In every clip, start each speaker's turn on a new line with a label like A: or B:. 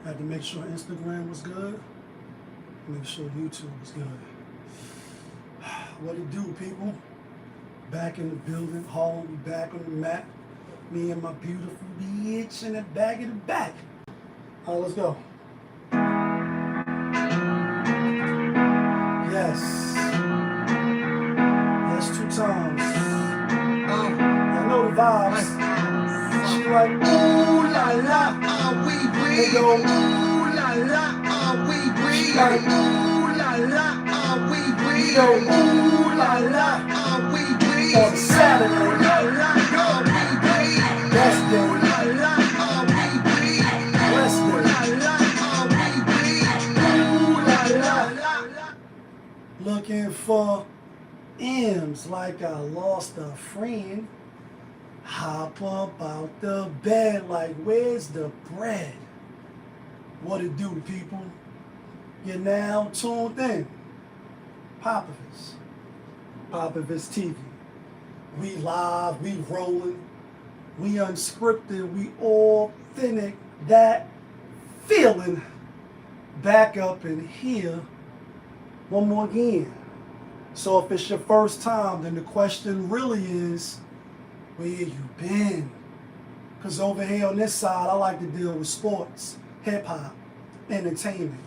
A: Had to make sure Instagram was good. Make sure YouTube was good. What it do, people? Back in the building, Harlem, we back on the map. Me and my beautiful bitch in the back of the back. All right, let's go. Yes. Yes, 2 times. I know the vibes. She like, ooh la la, we breathe. They go, ooh la la, we breathe. She like, ooh la la, we breathe. Go, ooh la la, we breathe. On Saturday, ooh la la, we breathe. Best day, ooh la la, we breathe. Blessed day, ooh la la, we breathe. Ooh la la. Looking for M's like I lost a friend. Hop up out the bed like, where's the bread? What it do, people? You're now tuned in. Popovich TV. We live, we rolling, we unscripted, we authentic. That feeling back up in here one more again. So if it's your first time, then the question really is, where you been? Because over here on this side, I like to deal with sports, hip-hop, entertainment,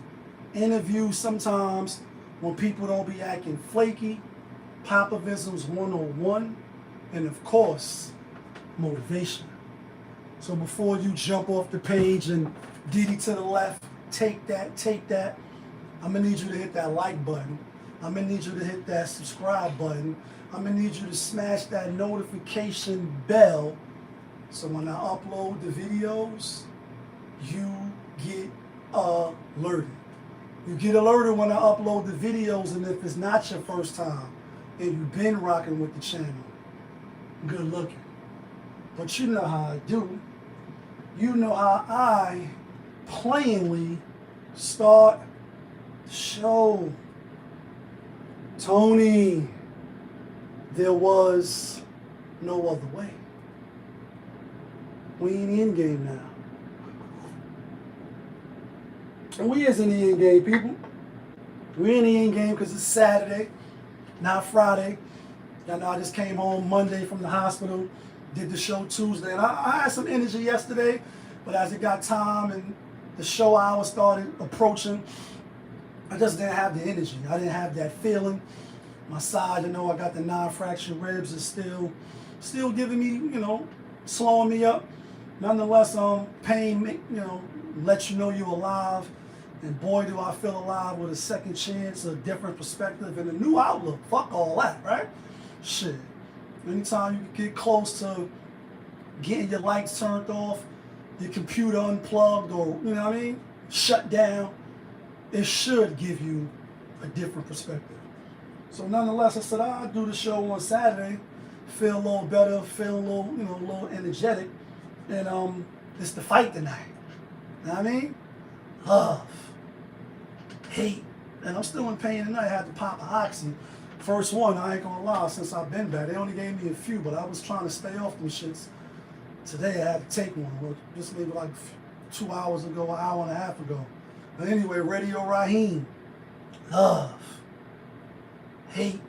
A: interviews sometimes when people don't be acting flaky, Popovisms 101, and of course, motivation. So before you jump off the page and DD to the left, take that, I'm gonna need you to hit that like button. I'm gonna need you to hit that subscribe button. I'm gonna need you to smash that notification bell so when I upload the videos, you get alerted. You get alerted when I upload the videos, and if it's not your first time and you've been rocking with the channel, good looking. But you know how I do. You know how I plainly start the show. Tony, there was no other way. We in the end game now. And we is in the end game, people. We in the end game because it's Saturday, not Friday. Y'all know I just came home Monday from the hospital, did the show Tuesday. And I had some energy yesterday, but as it got time and the show hour started approaching, I just didn't have the energy. I didn't have that feeling. My side, I got the non-fractured ribs is still giving me, slowing me up. Nonetheless, pain, lets you know you're alive. And boy, do I feel alive with a second chance, a different perspective, and a new outlook. Fuck all that, right? Shit. Anytime you get close to getting your lights turned off, your computer unplugged, or, shut down, it should give you a different perspective. So nonetheless, I said, I'll do the show on Saturday, feel a little better, feel a little energetic, and it's the fight tonight. You know what I mean? Love, hate, and I'm still in pain tonight. I had to pop an oxy. First one, I ain't gonna lie, since I've been back. They only gave me a few, but I was trying to stay off them shits. Today I had to take one, just maybe like 2 hours ago, an hour and a half ago. But anyway, Radio Raheem, love, hate.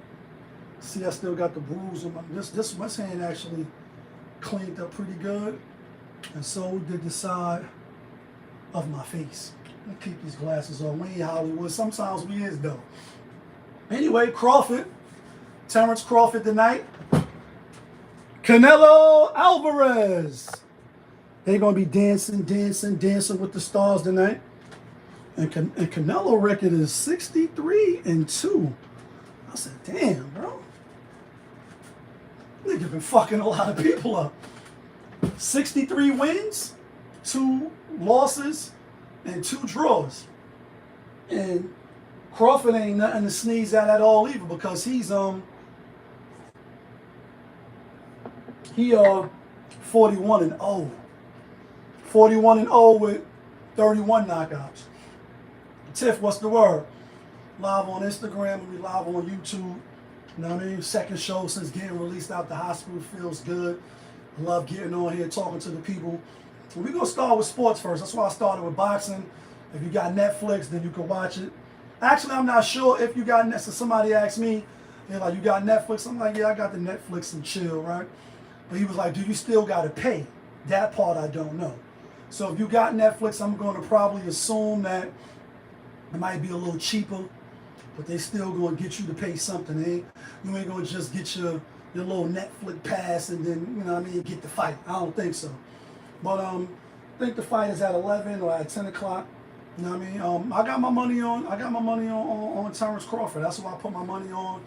A: See, I still got the bruise on my hand actually cleaned up pretty good. And so did the side of my face. I'll keep these glasses on. We ain't Hollywood. Sometimes we is though. Anyway, Crawford, Terrence Crawford tonight. Canelo Alvarez. They're gonna be dancing with the stars tonight. And Canelo record is 63-2. I said, damn, bro. Nigga been fucking a lot of people up. 63 wins, 2 losses, and 2 draws. And Crawford ain't nothing to sneeze at all either, because he's 41-0. 41-0 with 31 knockouts. Tiff, what's the word? Live on Instagram and we live on YouTube. You know what I mean? Second show since getting released out the hospital. Feels good. I love getting on here, talking to the people, We're going to start with sports first. That's why I started with boxing. If you got Netflix, then you can watch it. Actually, I'm not sure if you got Netflix. So somebody asked me, they're like, you got Netflix? I'm like, yeah, I got the Netflix and chill, right? But he was like, do you still got to pay? That part I don't know. So if you got Netflix, I'm going to probably assume that it might be a little cheaper, but they still going to get you to pay something. You ain't going to just get your little Netflix pass and then, you know what I mean, get the fight. I don't think so. But I think the fight is at 11 or at 10 o'clock. You know what I mean? I got my money on Terrence Crawford. That's what I put my money on.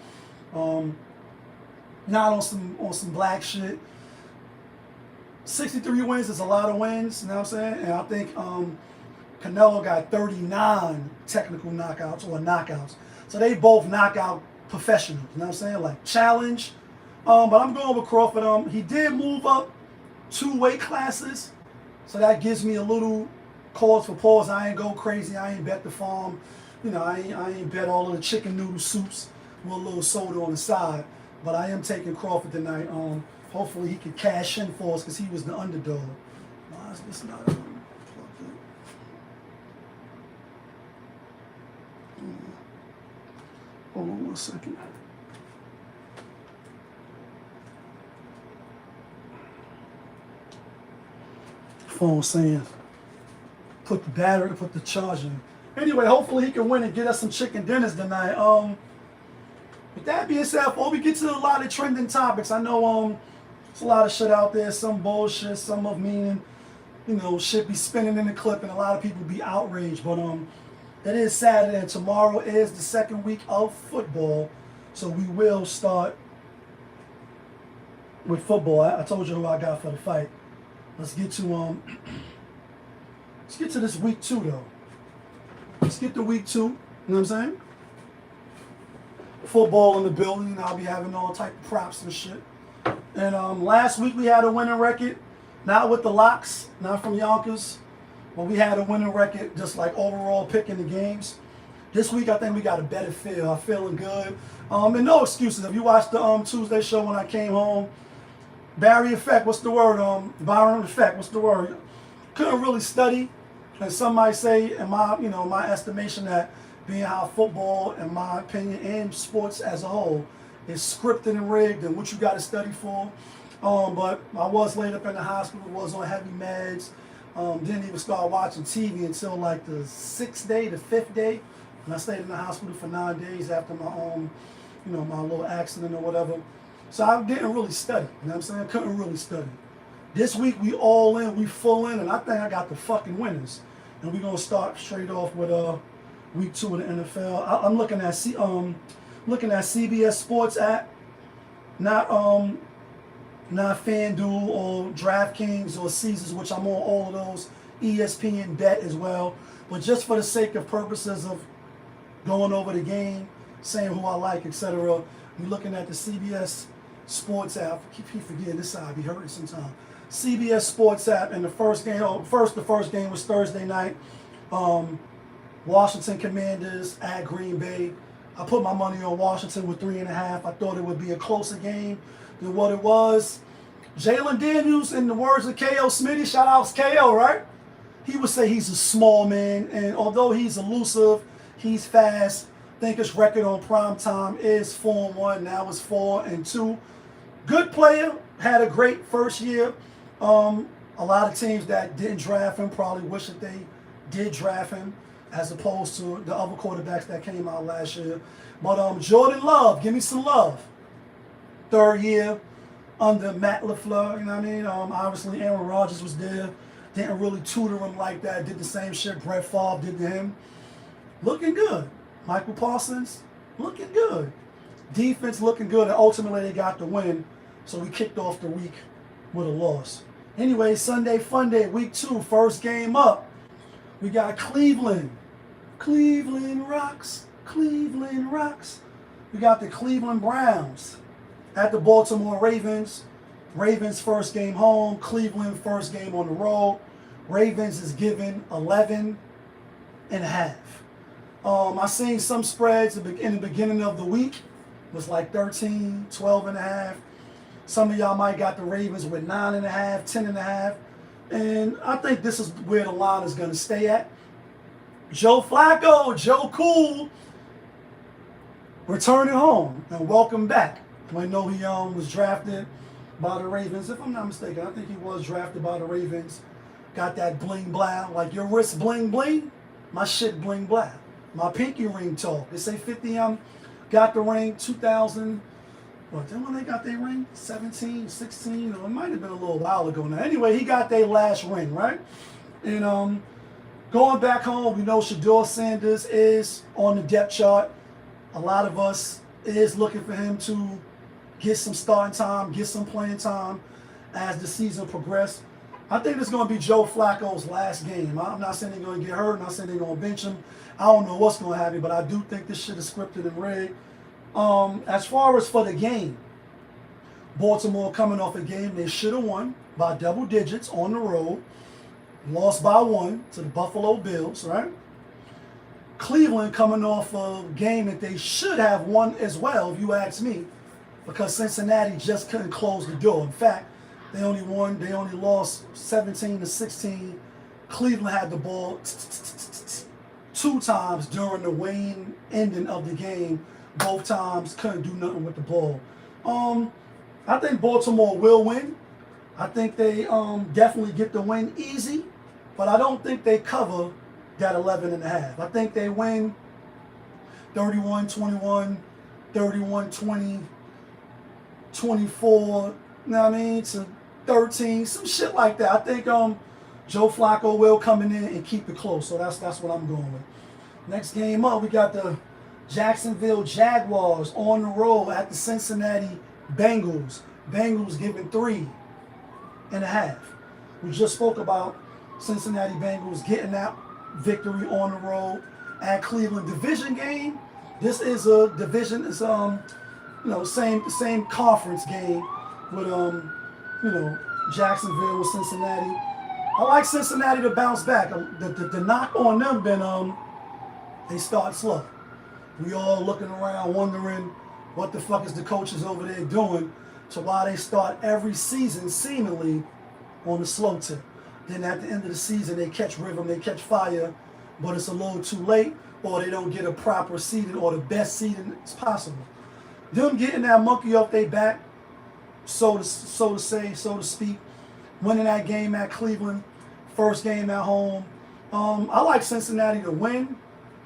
A: Not on some black shit. 63 wins is a lot of wins, you know what I'm saying? And I think Canelo got 39 technical knockouts or knockouts. So they both knockout professionals, you know what I'm saying? Like challenge. But I'm going with Crawford. He did move up 2 weight classes. So that gives me a little cause for pause. I ain't go crazy. I ain't bet the farm. You know, I ain't bet all of the chicken noodle soups with a little soda on the side. But I am taking Crawford tonight. Hopefully he could cash in for us because he was the underdog. Why is this not plugged in? Hold on 1 second. Phone saying put the charger in. Anyway, hopefully he can win and get us some chicken dinners tonight. With that being said, before we get to a lot of trending topics, I know there's a lot of shit out there, some bullshit, some of meaning, you know, shit be spinning in the clip and a lot of people be outraged. But it is Saturday and tomorrow is the second week of football. So we will start with football. I told you who I got for the fight. Let's get to this week 2 though. Let's get to week 2. You know what I'm saying? Football in the building. I'll be having all type of props and shit. And last week we had a winning record, not with the locks, not from Yonkers, but we had a winning record just like overall picking the games. This week I think we got a better feel. I'm feeling good. And no excuses. If you watched the Tuesday show when I came home, Barry effect, what's the word? Byron effect, what's the word? Couldn't really study. And some might say, in my estimation, that being how football, in my opinion, and sports as a whole, is scripted and rigged and what you got to study for. But I was laid up in the hospital, was on heavy meds. Didn't even start watching TV until like the 6th day, the 5th day. And I stayed in the hospital for 9 days after my my little accident or whatever. So I didn't really study, you know what I'm saying? I couldn't really study. This week we all in, we full in, and I think I got the fucking winners. And we're gonna start straight off with week 2 of the NFL. I'm looking at CBS Sports app, not FanDuel or DraftKings or Caesars, which I'm on all of those. ESPN Bet as well. But just for the sake of purposes of going over the game, saying who I like, etc., we're looking at the CBS Sports app. I keep forgetting this side. I be hurting sometimes. CBS Sports app, and the first game was Thursday night. Washington Commanders at Green Bay. I put my money on Washington with 3.5. I thought it would be a closer game than what it was. Jalen Daniels, in the words of K.O. Smitty, shout out to K.O., right? He would say he's a small man, and although he's elusive, he's fast. I think his record on prime time is 4-1. Now it's 4-2. Good player, had a great first year. A lot of teams that didn't draft him probably wish that they did draft him, as opposed to the other quarterbacks that came out last year. But Jordan Love, give me some love. 3rd year under Matt LaFleur, you know what I mean? Obviously Aaron Rodgers was there. Didn't really tutor him like that. Did the same shit Brett Favre did to him. Looking good. Michael Parsons, looking good. Defense looking good, and ultimately they got the win. So we kicked off the week with a loss. Anyway, Sunday Fun Day, week 2, first game up. We got Cleveland. Cleveland rocks. Cleveland rocks. We got the Cleveland Browns at the Baltimore Ravens. Ravens first game home. Cleveland first game on the road. Ravens is given 11.5. I seen some spreads in the beginning of the week. It was like 13, 12.5. Some of y'all might got the Ravens with 9.5, 10.5. And I think this is where the line is going to stay at. Joe Flacco, Joe Cool, returning home and welcome back. I know he was drafted by the Ravens. If I'm not mistaken, I think he was drafted by the Ravens. Got that bling blah, like your wrist bling bling, my shit bling blah. My pinky ring talk. They say 50 got the ring 2000. What, then when they got their ring? 17, 16, or it might have been a little while ago now. Anyway, he got their last ring, right? And going back home, we know Shedeur Sanders is on the depth chart. A lot of us is looking for him to get some starting time, get some playing time as the season progresses. I think it's going to be Joe Flacco's last game. I'm not saying they're going to get hurt. I'm not saying they're going to bench him. I don't know what's going to happen, but I do think this shit is scripted and rigged. As far as for the game, Baltimore coming off a game they should have won by double digits on the road. Lost by 1 to the Buffalo Bills, right? Cleveland coming off a game that they should have won as well, if you ask me, because Cincinnati just couldn't close the door. In fact, they only lost 17-16. Cleveland had the ball 2 times during the wane ending of the game. Both times couldn't do nothing with the ball. I think Baltimore will win. I think they definitely get the win easy, but I don't think they cover that 11.5. I think they win 31-21, 31-20, 24, you know what I mean, to 13, some shit like that. I think Joe Flacco will come in and keep it close. So that's what I'm going with. Next game up, we got the Jacksonville Jaguars on the road at the Cincinnati Bengals. Bengals giving 3.5. We just spoke about Cincinnati Bengals getting that victory on the road at Cleveland. Division game. This is a division. It's same conference game with Jacksonville with Cincinnati. I like Cincinnati to bounce back. The knock on them been they start slow. We all looking around wondering what the fuck is the coaches over there doing to why they start every season seemingly on the slow tip. Then at the end of the season they catch rhythm, they catch fire, but it's a little too late, or they don't get a proper seeding or the best seeding as possible. Them getting that monkey off their back, so to speak, winning that game at Cleveland, first game at home. I like Cincinnati to win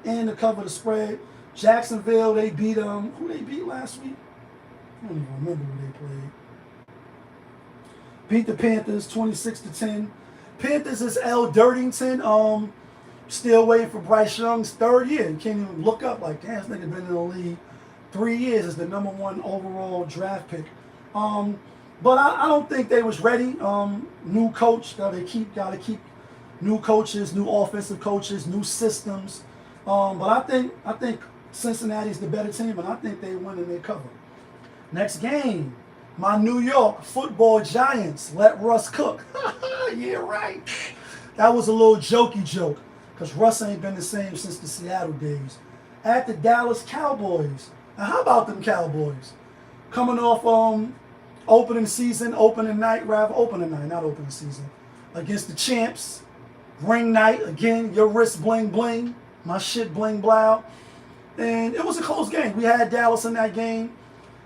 A: and to cover the spread. Jacksonville, they beat who they beat last week? I don't even remember who they played. Beat the Panthers 26-10. Panthers is L. Dirtington. Still waiting for Bryce Young's 3rd year. You can't even look up like, damn, this nigga been in the league 3 years as the #1 overall draft pick. But I don't think they was ready. New coach, gotta keep new coaches, new offensive coaches, new systems. But I think Cincinnati's the better team, and I think they win and they cover. Next game, my New York Football Giants let Russ cook. Yeah, right. That was a little jokey joke, because Russ ain't been the same since the Seattle days. At the Dallas Cowboys. Now, how about them Cowboys? Coming off opening night, not opening season, against the champs. Ring night, again, your wrist bling bling, my shit bling blow. And it was a close game. We had Dallas in that game,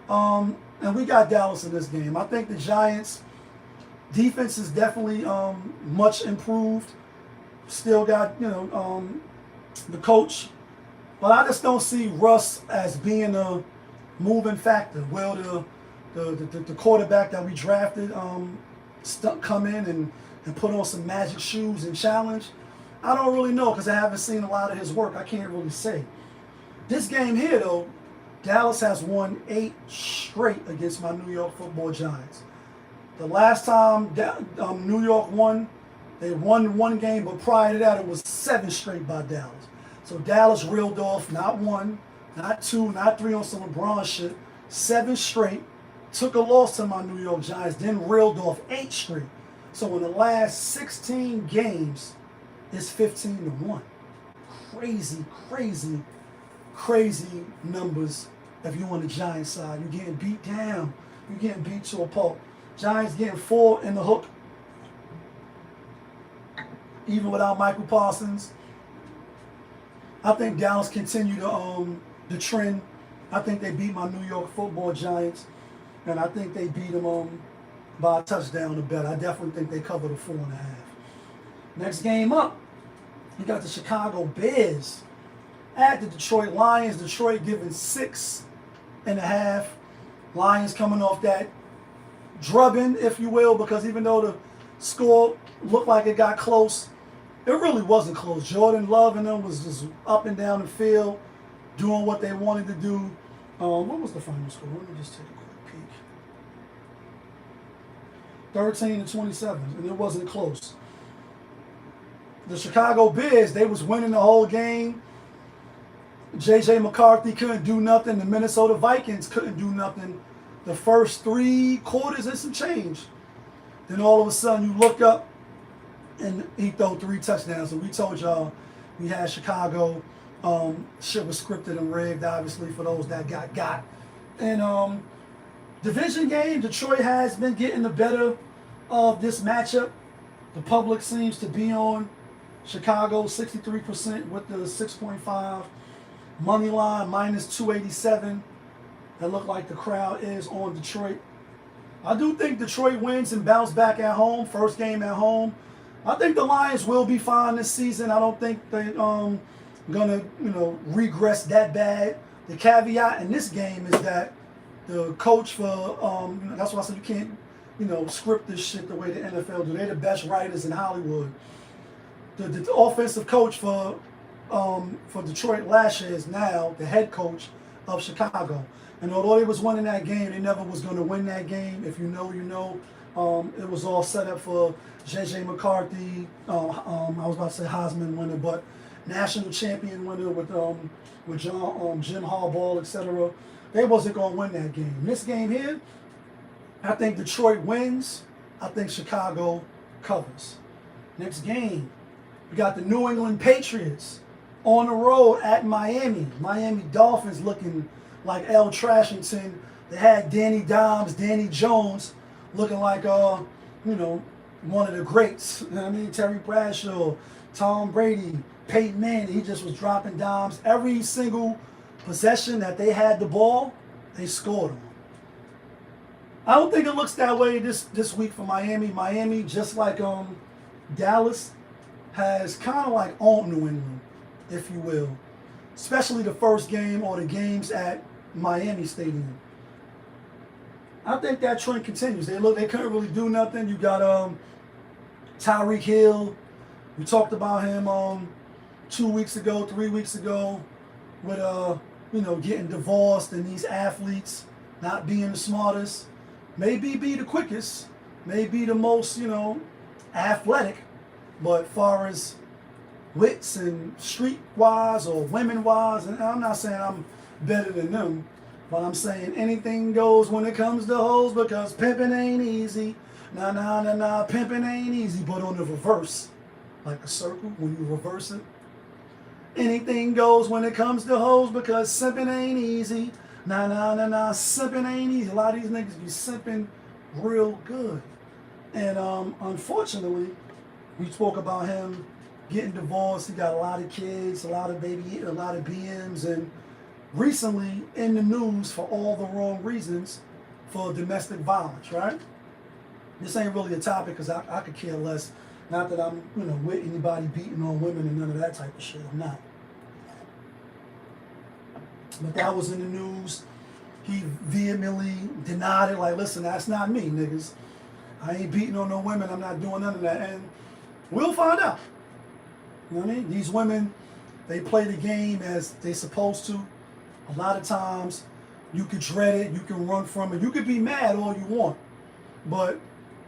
A: and we got Dallas in this game. I think the Giants' defense is definitely much improved. Still got, the coach. But I just don't see Russ as being a moving factor. Well, the quarterback that we drafted come in and put on some magic shoes and challenge. I don't really know, because I haven't seen a lot of his work. I can't really say. This game here, though, Dallas has won 8 straight against my New York Football Giants. The last time New York won, they won 1 game, but prior to that, it was 7 straight by Dallas. So Dallas reeled off not 1, not 2, not 3 on some LeBron shit, 7 straight, took a loss to my New York Giants, then reeled off 8 straight. So in the last 16 games, it's 15-1. Crazy numbers if you're on the Giants side. You're getting beat down. You're getting beat to a pulp. Giants getting 4 in the hook. even without Michael Parsons. I think Dallas continued the trend. I think they beat my New York Football Giants, and I think they beat them by a touchdown or better. I definitely think they covered the 4.5. Next game up, you got the Chicago Bears at the Detroit Lions. Detroit giving 6.5. Lions coming off that drubbing, if you will, because even though the score looked like it got close, it really wasn't close. Jordan Love and them was just up and down the field, doing what they wanted to do. What was the final score? Let me just take a quick peek. 13-27, and it wasn't close. The Chicago Bears, they was winning the whole game. J.J. McCarthy couldn't do nothing. The Minnesota Vikings couldn't do nothing the first 3 quarters and some change. Then all of a sudden you look up and he threw 3 touchdowns. And we told y'all we had Chicago. Shit was scripted and rigged, obviously, for those that got. And division game, Detroit has been getting the better of this matchup. The public seems to be on Chicago, 63% with the 6.5. Money line minus 287. That look like the crowd is on Detroit. I do think Detroit wins and bounce back at home. First game at home. I think the Lions will be fine this season. I don't think they're gonna regress that bad. The caveat in this game is that the coach for that's why I said you can't script this shit the way the NFL do. They're the best writers in Hollywood. The offensive coach for Detroit last year is now the head coach of Chicago. And although they was winning that game, they never was going to win that game. If you know, you know. It was all set up for J.J. McCarthy. I was about to say Heisman winner, but national champion winner with Jim Harbaugh, etc. They wasn't going to win that game. This game here, I think Detroit wins. I think Chicago covers. Next game, we got the New England Patriots on the road at Miami. Miami Dolphins looking like L. Trashington. They had Danny Dimes, Danny Jones looking like one of the greats. You know what I mean? Terry Bradshaw, Tom Brady, Peyton Manning. He just was dropping dimes. Every single possession that they had the ball, they scored them. I don't think it looks that way this week for Miami. Miami, just like Dallas, has kind of like owned New England, if you will. Especially the first game or the games at Miami Stadium. I think that trend continues. They couldn't really do nothing. You got Tyreek Hill. We talked about him 2 weeks ago, 3 weeks ago, with getting divorced and these athletes not being the smartest. Maybe be the quickest, maybe the most, athletic, but far as wits and street-wise or women-wise, and I'm not saying I'm better than them, but I'm saying anything goes when it comes to hoes because pimping ain't easy. Nah, pimping ain't easy, but on the reverse, like a circle, when you reverse it. Anything goes when it comes to hoes because simping ain't easy. Nah, simping ain't easy. A lot of these niggas be simping real good. And unfortunately, we spoke about him getting divorced. He got a lot of kids, a lot of BMs, and recently in the news for all the wrong reasons for domestic violence, right? This ain't really a topic because I could care less. Not that I'm, with anybody beating on women and none of that type of shit. I'm not. But that was in the news. He vehemently denied it. Like, listen, that's not me, niggas. I ain't beating on no women. I'm not doing none of that. And we'll find out. You know what I mean? These women, they play the game as they supposed to. A lot of times, you could dread it. You can run from it. You could be mad all you want. But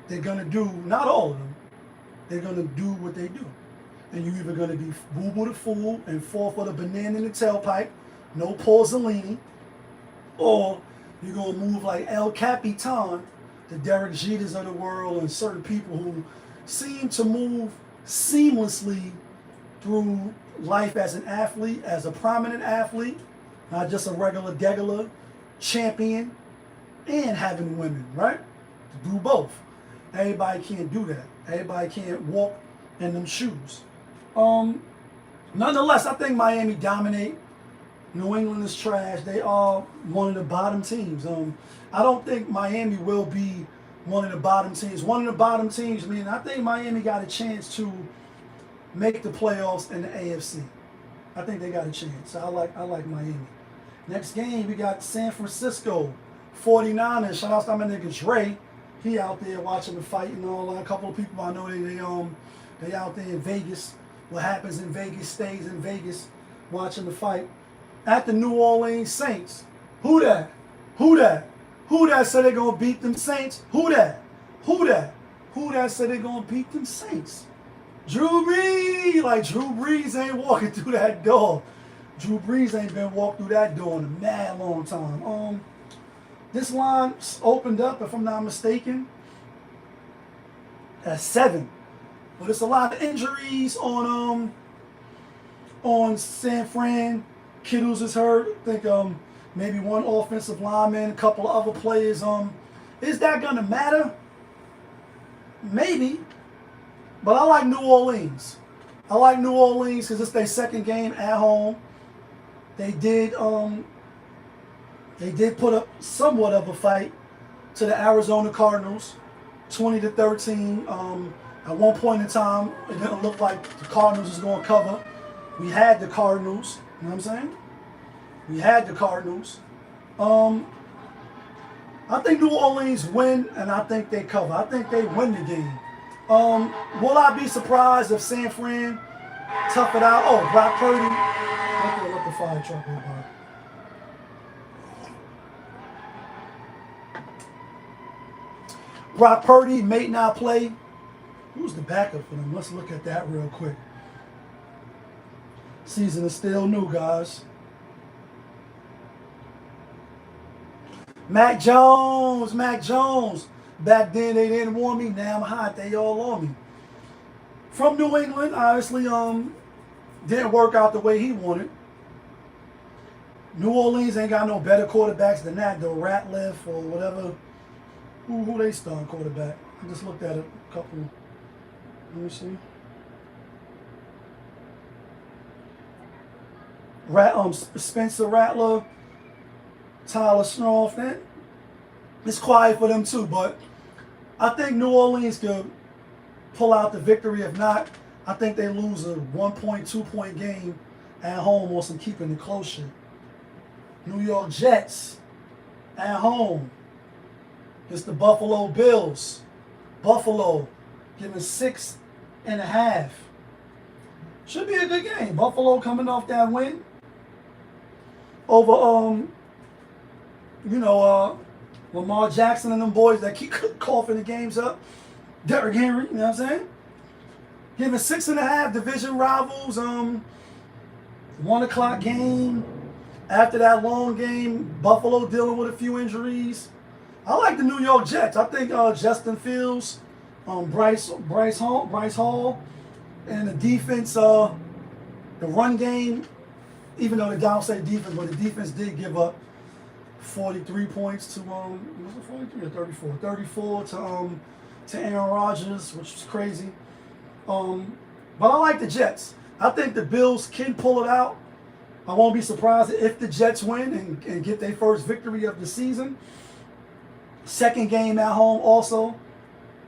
A: they're going to do, not all of them, they're going to do what they do. And you're either going to be boo-boo the fool and fall for the banana in the tailpipe, no Porzolini, or you're going to move like El Capitan, the Derek Jeters of the world, and certain people who seem to move seamlessly through life as an athlete, as a prominent athlete, not just a regular champion, and having women, right? To do both. Everybody can't do that. Everybody can't walk in them shoes. Nonetheless, I think Miami dominate. New England is trash. They are one of the bottom teams. I don't think Miami will be one of the bottom teams. One of the bottom teams, I mean, I think Miami got a chance to make the playoffs in the AFC. I think they got a chance. I like Miami. Next game, we got San Francisco 49ers. Shout out to my nigga Dre. He out there watching the fight and all that. A couple of people I know they out there in Vegas. What happens in Vegas stays in Vegas, watching the fight. At the New Orleans Saints. Who that? Who that? Who that said they're gonna beat them Saints? Who that? Who that? Who that said they're gonna beat them Saints? Drew Brees. Like Drew Brees ain't walking through that door. Drew Brees ain't been walked through that door in a mad long time. This line opened up, if I'm not mistaken, at 7. But it's a lot of injuries on San Fran. Kittles is hurt. I think maybe one offensive lineman, a couple of other players. Is that gonna matter? Maybe. But I like New Orleans. I like New Orleans because it's their second game at home. They did put up somewhat of a fight to the Arizona Cardinals, 20-13. At one point in time, it didn't look like the Cardinals was going to cover. We had the Cardinals. You know what I'm saying? We had the Cardinals. I think New Orleans win, and I think they cover. I think they win the game. Will I be surprised if San Fran tough it out? Oh, Brock Purdy. Let the fire truck go by. Brock Purdy may not play. Who's the backup for them? Let's look at that real quick. Season is still new, guys. Mac Jones. Back then they didn't want me. Now I'm hot. They all on me. From New England, obviously, didn't work out the way he wanted. New Orleans ain't got no better quarterbacks than that, though. Ratliff or whatever. Who they starting quarterback? I just looked at a couple. Let me see. Spencer Rattler, Tyler Snoff. It's quiet for them too, but I think New Orleans could pull out the victory. If not, I think they lose a 1-point, 2-point game at home on some keeping it close shit. New York Jets at home. It's the Buffalo Bills. Buffalo giving 6.5. Should be a good game. Buffalo coming off that win over Lamar Jackson and them boys that keep coughing the games up. Derrick Henry, you know what I'm saying? Giving 6.5 division rivals. 1 o'clock game. After that long game, Buffalo dealing with a few injuries. I like the New York Jets. I think Justin Fields, Bryce Hall, and the defense, the run game, even though the guy say defense, but the defense did give up 43 points to was it 43 or 34? 34 to Aaron Rodgers, which was crazy. But I like the Jets. I think the Bills can pull it out. I won't be surprised if the Jets win and get their first victory of the season. Second game at home also.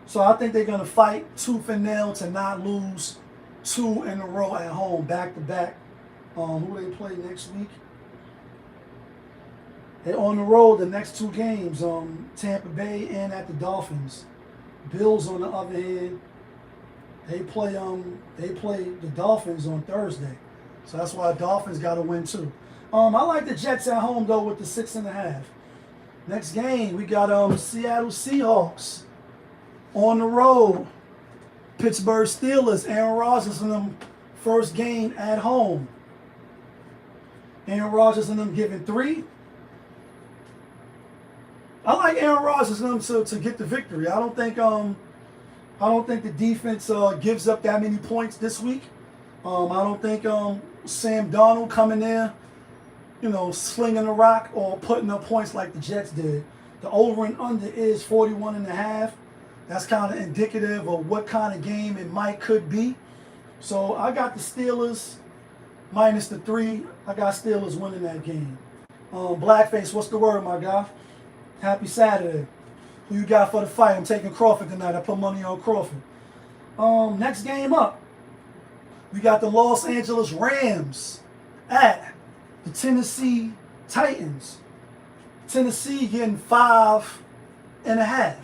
A: So I think they're going to fight tooth and nail to not lose 2 in a row at home, back to back. Who they play next week? They're on the road the next 2 games, Tampa Bay and at the Dolphins. Bills, on the other hand, they play the Dolphins on Thursday. So that's why the Dolphins got to win too. I like the Jets at home though with the 6.5. Next game, we got Seattle Seahawks on the road. Pittsburgh Steelers, Aaron Rodgers in them first game at home. Aaron Rodgers and them giving 3. I like Aaron Rodgers and them to get the victory. I don't think the defense gives up that many points this week. I don't think Sam Darnold coming there, slinging the rock or putting up points like the Jets did. The over and under is 41.5. That's kind of indicative of what kind of game it could be. So I got the Steelers minus the 3. I got Steelers winning that game. Blackface, what's the word, my guy? Happy Saturday. Who you got for the fight? I'm taking Crawford tonight. I put money on Crawford. Next game up, we got the Los Angeles Rams at the Tennessee Titans. Tennessee getting 5.5.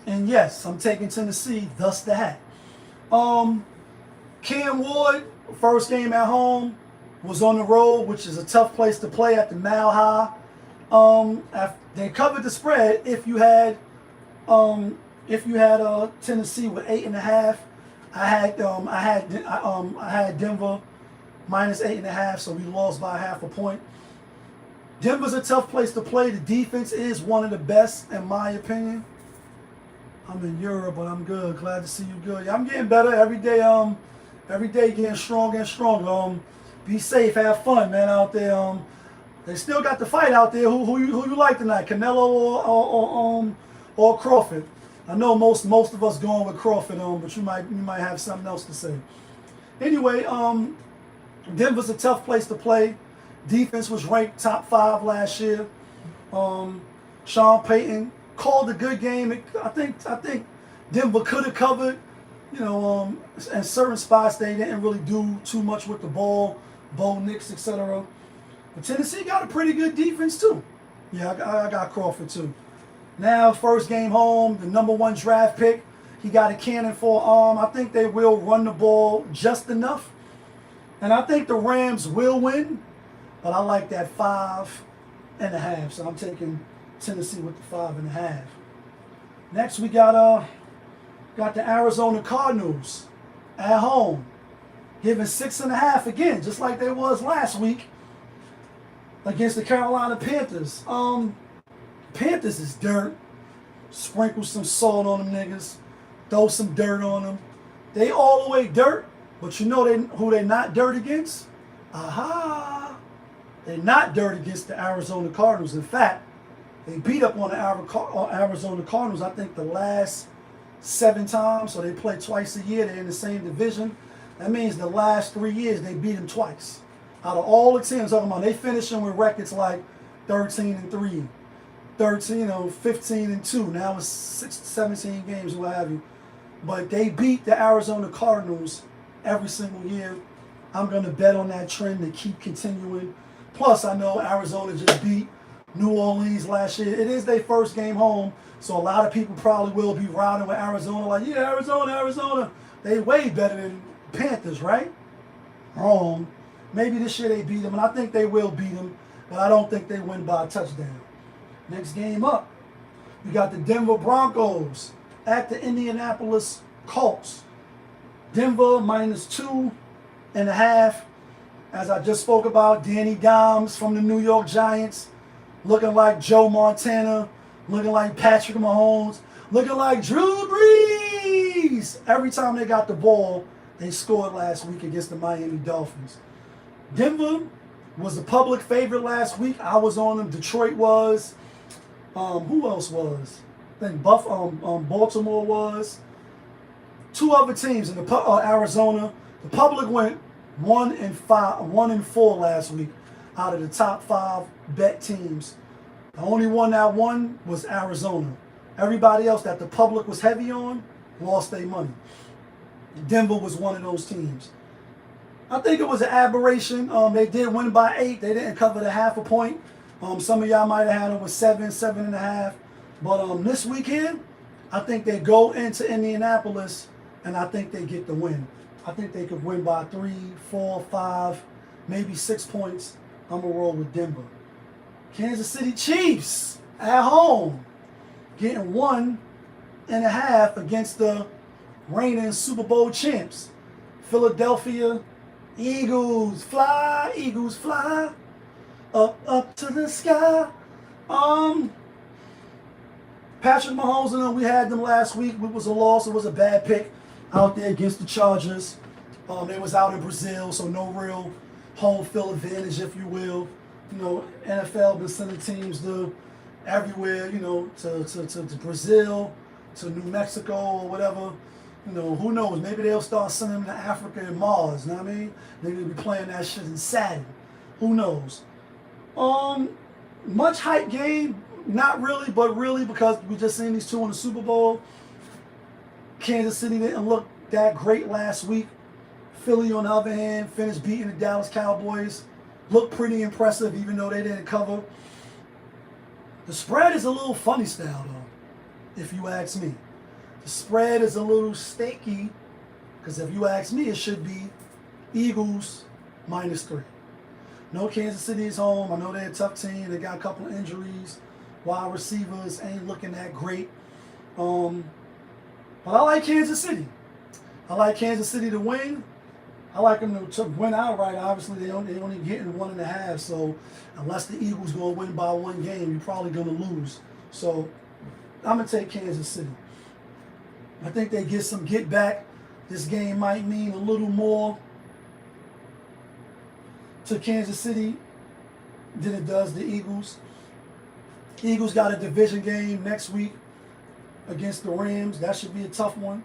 A: And yes, I'm taking Tennessee, thus the hat. Cam Ward, first game at home, was on the road, which is a tough place to play at the Mile High. They covered the spread if you had Tennessee with 8.5. I had Denver minus 8.5, so we lost by 0.5 point. Denver's a tough place to play. The defense is one of the best, in my opinion. I'm in Europe, but I'm good. Glad to see you good. Yeah, I'm getting better every day. Every day getting stronger and stronger. Be safe, have fun, man, out there. They still got the fight out there. Who you like tonight? Canelo or Crawford? I know most of us going with Crawford, but you might have something else to say. Anyway, Denver's a tough place to play. Defense was ranked top 5 last year. Sean Payton called a good game. I think Denver could have covered. In certain spots they didn't really do too much with the ball, Bo Nix, etc. But Tennessee got a pretty good defense too. Yeah, I got Crawford too. Now, first game home, the #1 draft pick. He got a cannon for arm. I think they will run the ball just enough. And I think the Rams will win. But I like that 5.5. So I'm taking Tennessee with the 5.5. Next, we got the Arizona Cardinals at home, giving 6.5 again, just like they was last week against the Carolina Panthers. Panthers is dirt. Sprinkle some salt on them niggas. Throw some dirt on them. They all the way dirt, but you know who they not dirt against? Aha! They're not dirt against the Arizona Cardinals. In fact, they beat up on the Arizona Cardinals, I think, the last 7 times. So they play twice a year. They're in the same division. That means the last 3 years they beat them twice. Out of all the teams, talking about, they finishing with records like 13-3, 15-2. Now it's 17 games, what have you. But they beat the Arizona Cardinals every single year. I'm going to bet on that trend to keep continuing. Plus, I know Arizona just beat New Orleans last year. It is their first game home, so a lot of people probably will be riding with Arizona like, yeah, Arizona. They way better than Panthers, right? Wrong. Maybe this year they beat them, and I think they will beat them, but I don't think they win by a touchdown. Next game up, we got the Denver Broncos at the Indianapolis Colts. Denver minus 2.5. As I just spoke about, Danny Dimes from the New York Giants, looking like Joe Montana, looking like Patrick Mahomes, looking like Drew Brees. Every time they got the ball, they scored last week against the Miami Dolphins. Denver was the public favorite last week. I was on them. Detroit was. Who else was? I think Baltimore was. 2 other teams in the Arizona. The public went 1-4 last week out of the top 5 bet teams. The only one that won was Arizona. Everybody else that the public was heavy on lost their money. Denver was one of those teams. I think it was an aberration. They did win by 8. They didn't cover the 0.5 point. Some of y'all might have had them with 7.5. But this weekend, I think they go into Indianapolis, and I think they get the win. I think they could win by 3, 4, 5, maybe 6 points. I'm going to roll with Denver. Kansas City Chiefs at home, getting 1.5 against the reigning Super Bowl champs. Philadelphia Eagles fly, up to the sky. Patrick Mahomes and them, we had them last week. It was a loss. It was a bad pick out there against the Chargers. They was out in Brazil, so no real home field advantage, if you will. NFL been sending teams to everywhere, to Brazil, to New Mexico or whatever. You know, who knows? Maybe they'll start sending them to Africa and Mars. You know what I mean? They're gonna be playing that shit in Saturn. Who knows? Much hype game, not really, but really because we just seen these two in the Super Bowl. Kansas City didn't look that great last week. Philly, on the other hand, finished beating the Dallas Cowboys. Looked pretty impressive, even though they didn't cover. The spread is a little funny style, though, if you ask me. The spread is a little steaky, because if you ask me, it should be Eagles -3. No, Kansas City is home. I know they're a tough team. They got a couple of injuries. Wide receivers ain't looking that great. But I like Kansas City. I like Kansas City to win. I like them to win outright. Obviously, they only getting 1.5. So unless the Eagles going to win by 1 game, you're probably going to lose. So I'm going to take Kansas City. I think they get some get back. This game might mean a little more to Kansas City than it does the Eagles. Eagles got a division game next week against the Rams. That should be a tough one.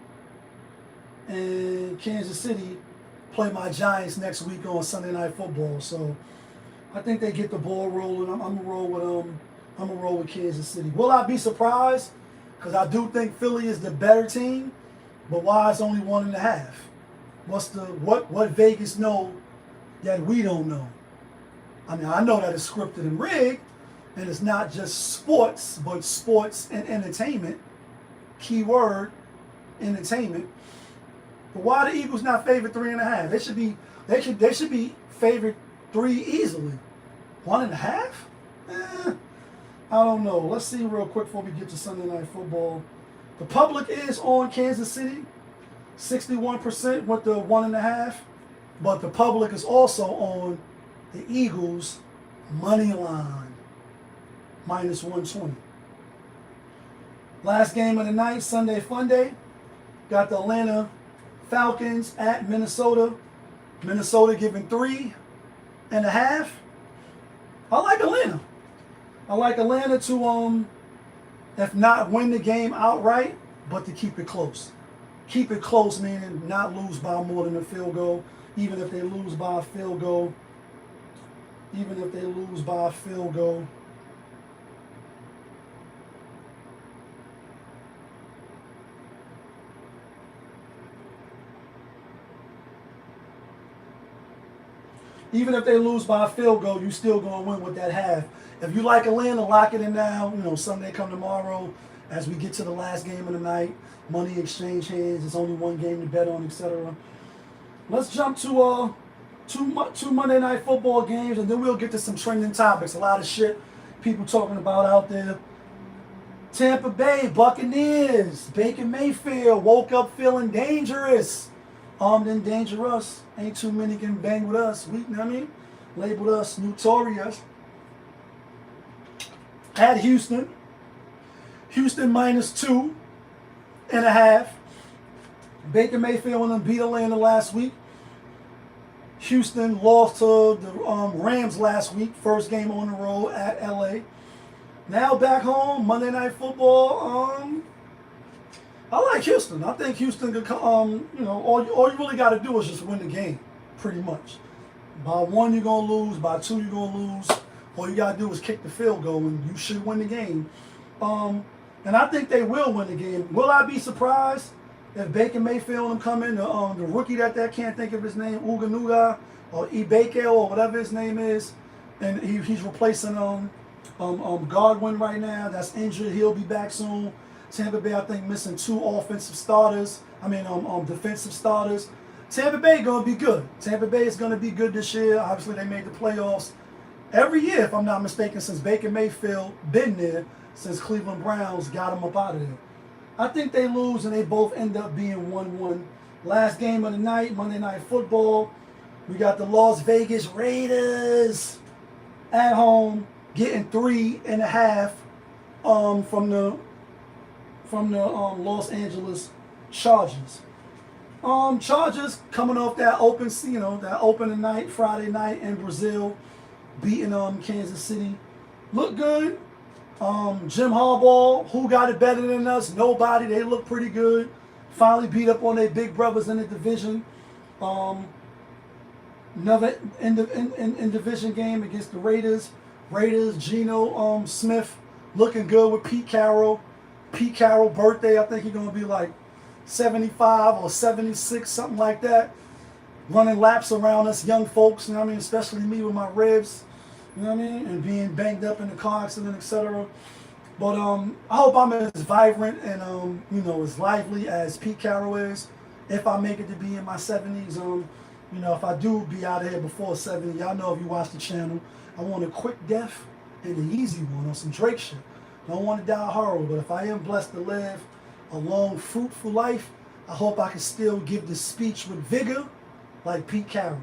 A: And Kansas City play my Giants next week on Sunday Night Football. So I think they get the ball rolling. I'm gonna roll with Kansas City. Will I be surprised? Because I do think Philly is the better team. But why is only 1.5? What Vegas know that we don't know? I mean, I know that it's scripted and rigged, and it's not just sports, but sports and entertainment. Keyword, entertainment. But why the Eagles not favored 3.5? They should be favored 3 easily. 1.5? I don't know. Let's see real quick before we get to Sunday Night Football. The public is on Kansas City. 61% with the 1.5. But the public is also on the Eagles money line. -120. Last game of the night, Sunday Funday. Got the Atlanta Falcons at Minnesota. Minnesota giving 3.5. I like Atlanta. I like Atlanta to, if not win the game outright, but to keep it close. Keep it close, meaning not lose by more than a field goal. Even if they lose by a field goal. Even if they lose by a field goal. Even if they lose by a field goal, you still going to win with that half. If you like Atlanta, lock it in now. You know, Sunday come tomorrow as we get to the last game of the night. Money exchange hands. It's only 1 game to bet on, etc. Let's jump to two Monday Night Football games, and then we'll get to some trending topics. A lot of shit people talking about out there. Tampa Bay Buccaneers. Baker Mayfield woke up feeling dangerous. Armed and dangerous. Ain't too many can bang with us. We, you know what I mean? Labeled us notorious. At Houston. Houston -2.5. Baker Mayfield and them beat Atlanta last week. Houston lost to the Rams last week. First game on the road at LA. Now back home, Monday Night Football. I like Houston. I think Houston could come. You know, all you really got to do is just win the game, pretty much. By 1, you're gonna lose. By 2, you're gonna lose. All you gotta do is kick the field goal, and you should win the game. And I think they will win the game. Will I be surprised if Baker Mayfield and them come in? The rookie that can't think of his name, Uganuga or Ibeke or whatever his name is, and he's replacing Godwin right now. That's injured. He'll be back soon. Tampa Bay, I think, missing 2 offensive starters. Defensive starters. Tampa Bay gonna be good. Tampa Bay is gonna be good this year. Obviously, they made the playoffs every year, if I'm not mistaken, since Baker Mayfield been there, since Cleveland Browns got him up out of there. I think they lose, and they both end up being 1-1. Last game of the night, Monday Night Football. We got the Las Vegas Raiders at home getting 3.5 from the Los Angeles Chargers. Chargers coming off that opening night, Friday night in Brazil, beating Kansas City. Look good. Jim Harbaugh, who got it better than us? Nobody. They look pretty good. Finally beat up on their big brothers in the division. Another in division game against the Raiders. Geno Smith looking good with Pete Carroll. Pete Carroll birthday, I think he's going to be like 75 or 76, something like that. Running laps around us young folks, you know what I mean? Especially me with my ribs, you know what I mean? And being banged up in the car accident, etc. But I hope I'm as vibrant and, you know, as lively as Pete Carroll is. If I make it to be in my 70s, you know, if I do be out of here before 70, y'all know if you watch the channel, I want a quick death and an easy one on some Drake shit. Don't want to die horrible, but if I am blessed to live a long, fruitful life, I hope I can still give the speech with vigor like Pete Carroll.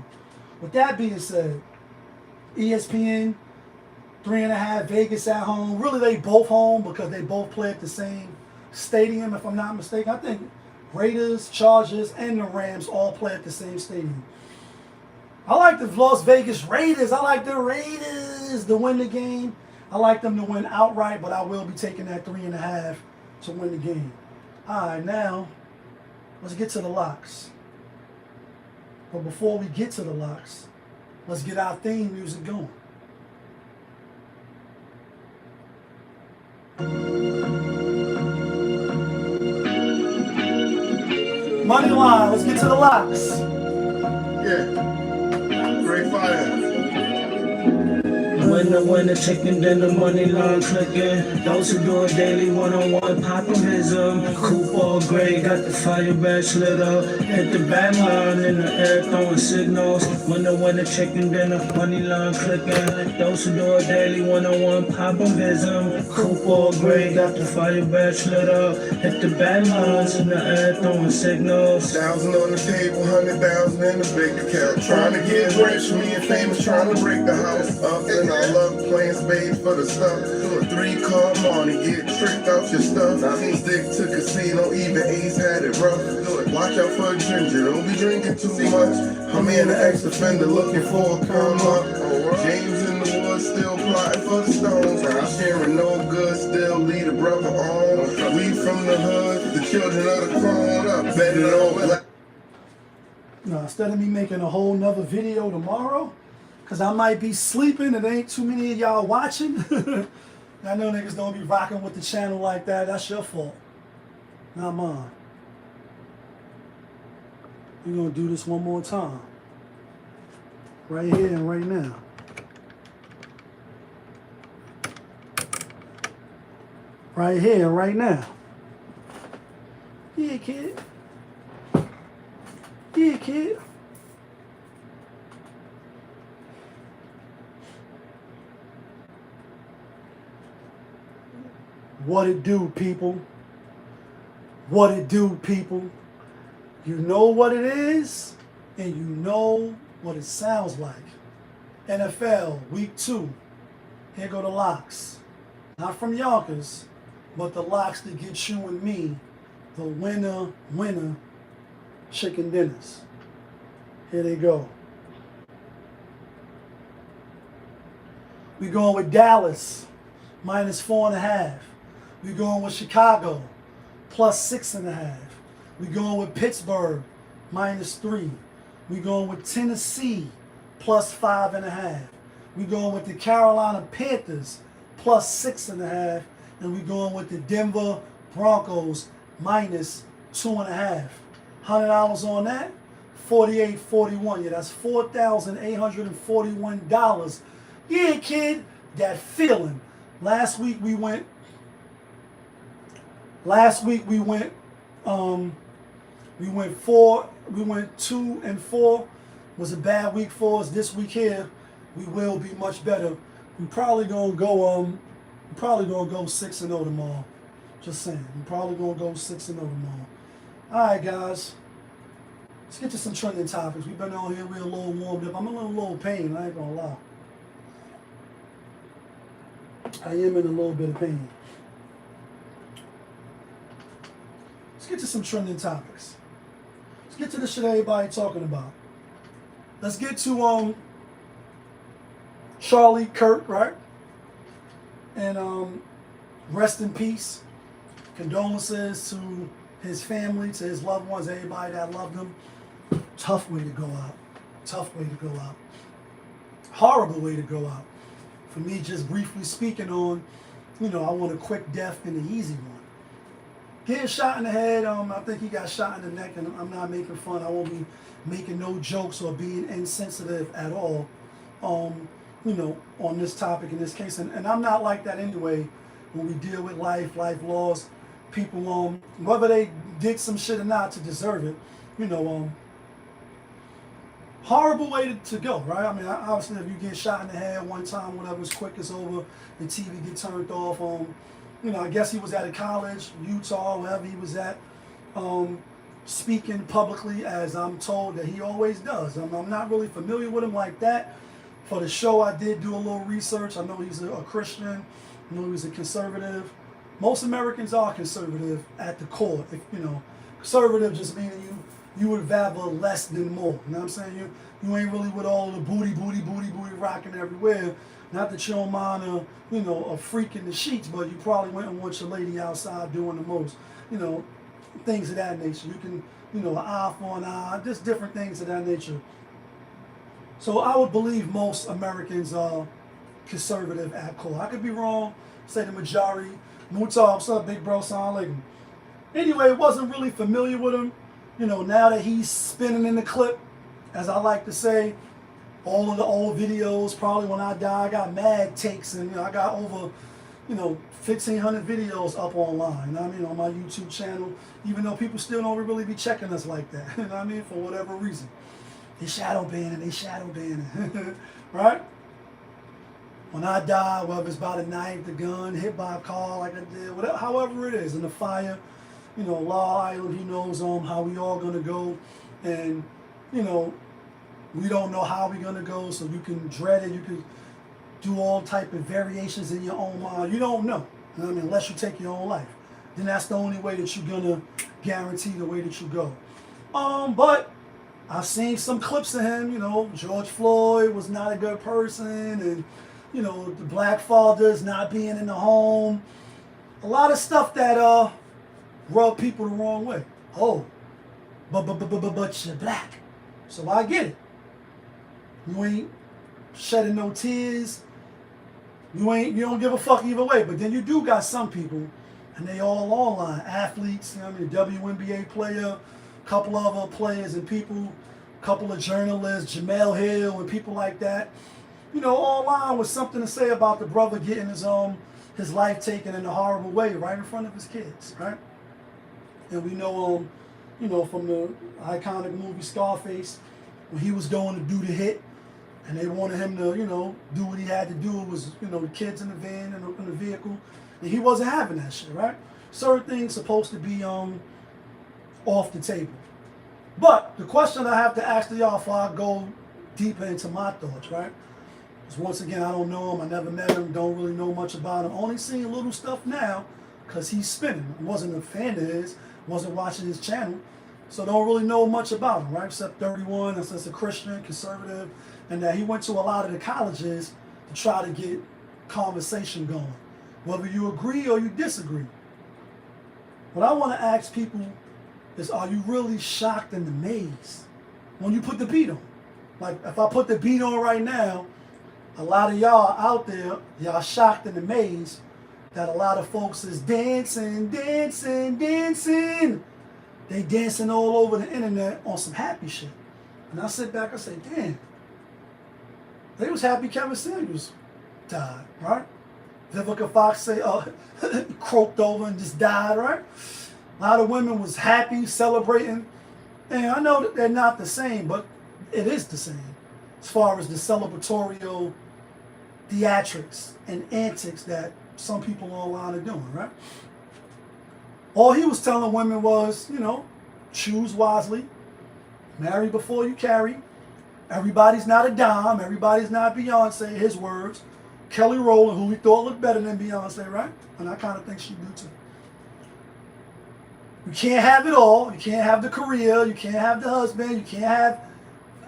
A: With that being said, ESPN, 3.5, Vegas at home. Really, they both home because they both play at the same stadium, if I'm not mistaken. I think Raiders, Chargers, and the Rams all play at the same stadium. I like the Las Vegas Raiders. I like the Raiders to win the game. I like them to win outright, but I will be taking that 3.5 to win the game. All right, now, let's get to the locks. But before we get to the locks, let's get our theme music going. Money line, let's get to the locks.
B: Yeah, great fire.
C: When the winner chicken, then the money line clicking. Those who do it daily, one-on-one populism. Coupon gray, got the fire badge lit up. Hit the back line in the air, throwing signals. When the winner chicken, then the money line clicking. Those who do it daily, one-on-one populism. Coupon gray, got the fire badge lit up. Hit the back lines in the air, throwing signals.
B: 1,000 on the table, 100,000 in the bank account. Trying to get rich, me and famous, trying to break the house up. And I love playing spades for the stuff. 3-car money, get tricked out your stuff. Stick to casino, even Ace had it rough. Watch out for a ginger, don't be drinking too much. I'm in an ex-offender looking for a come up. James in the woods, still plotting for the stones. I'm sharing no good, still lead a brother on. We from the hood, the children of the grown up. Better on black.
A: Now, instead of me making a whole nother video tomorrow, because I might be sleeping and there ain't too many of y'all watching. I know niggas don't be rocking with the channel like that. That's your fault, not mine. We're going to do this one more time. Right here and right now. Right here and right now. Yeah, kid. Yeah, kid. What it do, people? What it do, people? You know what it is, and you know what it sounds like. NFL, week 2. Here go the locks. Not from Yonkers, but the locks that get you and me the winner chicken dinners. Here they go. We going with Dallas, -4.5. We going with Chicago, +6.5. We going with Pittsburgh, -3. We going with Tennessee, +5.5. We going with the Carolina Panthers, +6.5. And we going with the Denver Broncos, -2.5. $100 on that, $48.41. Yeah, that's $4,841. Yeah, kid, that feeling. Last week we went 2 and 4. Was a bad week for us. This week here, we will be much better. We probably gonna go 6-0 tomorrow. Just saying, we probably gonna go 6-0 tomorrow. All right, guys. Let's get to some trending topics. We've been on here, we're a little warmed up. I'm in a little pain, I ain't gonna lie. I am in a little bit of pain. Let's get to some trending topics. Let's get to the shit everybody talking about. Let's get to Charlie Kirk, right? And rest in peace. Condolences to his family, to his loved ones, everybody that loved him. Tough way to go out. Tough way to go out. Horrible way to go out. For me, just briefly speaking on, I want a quick death and an easy one. Getting shot in the head, I think he got shot in the neck, and I'm not making fun. I won't be making no jokes or being insensitive at all, on this topic, in this case. And I'm not like that anyway when we deal with life laws. People, whether they did some shit or not to deserve it, horrible way to go, right? I mean, obviously, if you get shot in the head one time, whatever, it's quick, it's over, the TV get turned off. I guess he was at a college, Utah, wherever he was at, speaking publicly, as I'm told that he always does. I'm not really familiar with him like that. For the show, I did do a little research. I know he's a Christian. I know he's a conservative. Most Americans are conservative at the core. If conservative just meaning you would value less than more. You know what I'm saying? You ain't really with all the booty rocking everywhere. Not that you don't mind a freak in the sheets, but you probably went and want your lady outside doing the most, things of that nature. You can, an eye for an eye, just different things of that nature. So I would believe most Americans are conservative at core. I could be wrong, say the majority. Mutar, what's up, big bro, sound like him. Anyway, wasn't really familiar with him. Now that he's spinning in the clip, as I like to say, all of the old videos, probably when I die, I got mad takes, and I got over, 1,500 videos up online, on my YouTube channel, even though people still don't really be checking us like that, for whatever reason. They shadow banning, right? When I die, whether it's by the knife, the gun, hit by a car like I did, whatever, however it is, in the fire, Law Island, he knows how we all gonna go, and we don't know how we're gonna go, so you can dread it, you can do all type of variations in your own mind. You don't know, unless you take your own life. Then that's the only way that you're gonna guarantee the way that you go. But I've seen some clips of him, George Floyd was not a good person, and the black fathers not being in the home. A lot of stuff that rub people the wrong way. Oh, but you're black. So I get it. You ain't shedding no tears. You don't give a fuck either way. But then you do got some people, and they all online. Athletes, WNBA player, couple of other players and people, couple of journalists, Jamel Hill and people like that. Online with something to say about the brother getting his life taken in a horrible way right in front of his kids, right? And we know, from the iconic movie Scarface, when he was going to do the hit, and they wanted him to, do what he had to do. It was, the kids in the van and in the vehicle, and he wasn't having that shit, right? Certain things supposed to be off the table. But the question I have to ask to y'all before I go deeper into my thoughts, right? Because once again, I don't know him. I never met him. Don't really know much about him. Only seeing little stuff now because he's spinning. I wasn't a fan of his. Wasn't watching his channel. So don't really know much about him, right? Except 31, that's a Christian, conservative, and that he went to a lot of the colleges to try to get conversation going. Whether you agree or you disagree. What I want to ask people is, are you really shocked and amazed when you put the beat on? Like, if I put the beat on right now, a lot of y'all out there, y'all shocked and amazed that a lot of folks is dancing. They dancing all over the internet on some happy shit. And I sit back and say, damn, they was happy Kevin Samuels died, right? Vivica Fox say, croaked over and just died, right? A lot of women was happy, celebrating. And I know that they're not the same, but it is the same as far as the celebratorial theatrics and antics that some people online are doing, right? All he was telling women was, choose wisely, marry before you carry. Everybody's not a dime. Everybody's not Beyonce, his words. Kelly Rowland, who he thought looked better than Beyonce, right? And I kind of think she do too. You can't have it all. You can't have the career. You can't have the husband. You can't have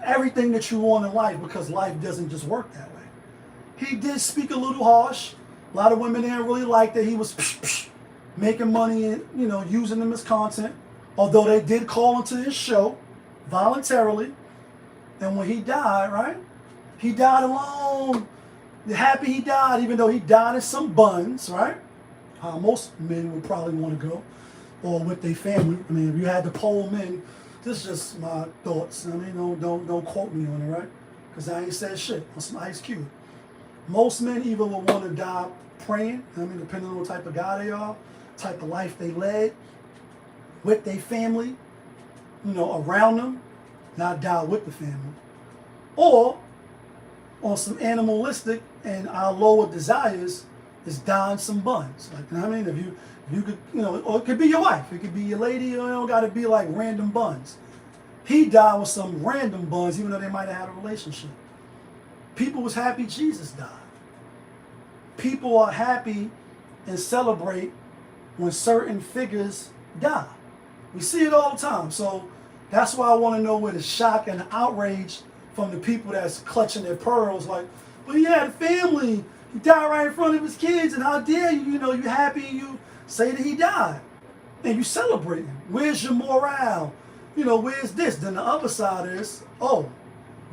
A: everything that you want in life, because life doesn't just work that way. He did speak a little harsh. A lot of women didn't really like that he was making money and, you know, using them as content. Although they did call into his show voluntarily. And when he died, right? He died alone. Happy he died, even though he died in some buns, right? How most men would probably want to go. Or with their family. I mean, if you had to poll men, this is just my thoughts. I mean, don't quote me on it, right? Because I ain't said shit on some Ice Cube. Most men either would want to die praying, I mean, depending on what type of guy they are, type of life they led, with their family, you know, around them, not die with the family. Or on some animalistic and our lower desires is dying some buns. Like, you know what I mean? If you could, you know, or it could be your wife, it could be your lady, you know, it don't gotta be like random buns. He died with some random buns, even though they might have had a relationship. People was happy Jesus died. People are happy and celebrate when certain figures die. We see it all the time. So that's why I want to know where the shock and the outrage from the people that's clutching their pearls, like, well, he had a family. He died right in front of his kids, and how dare you, you know, you happy you say that he died. And you celebrating. Where's your morale? You know, where's this? Then the other side is, oh,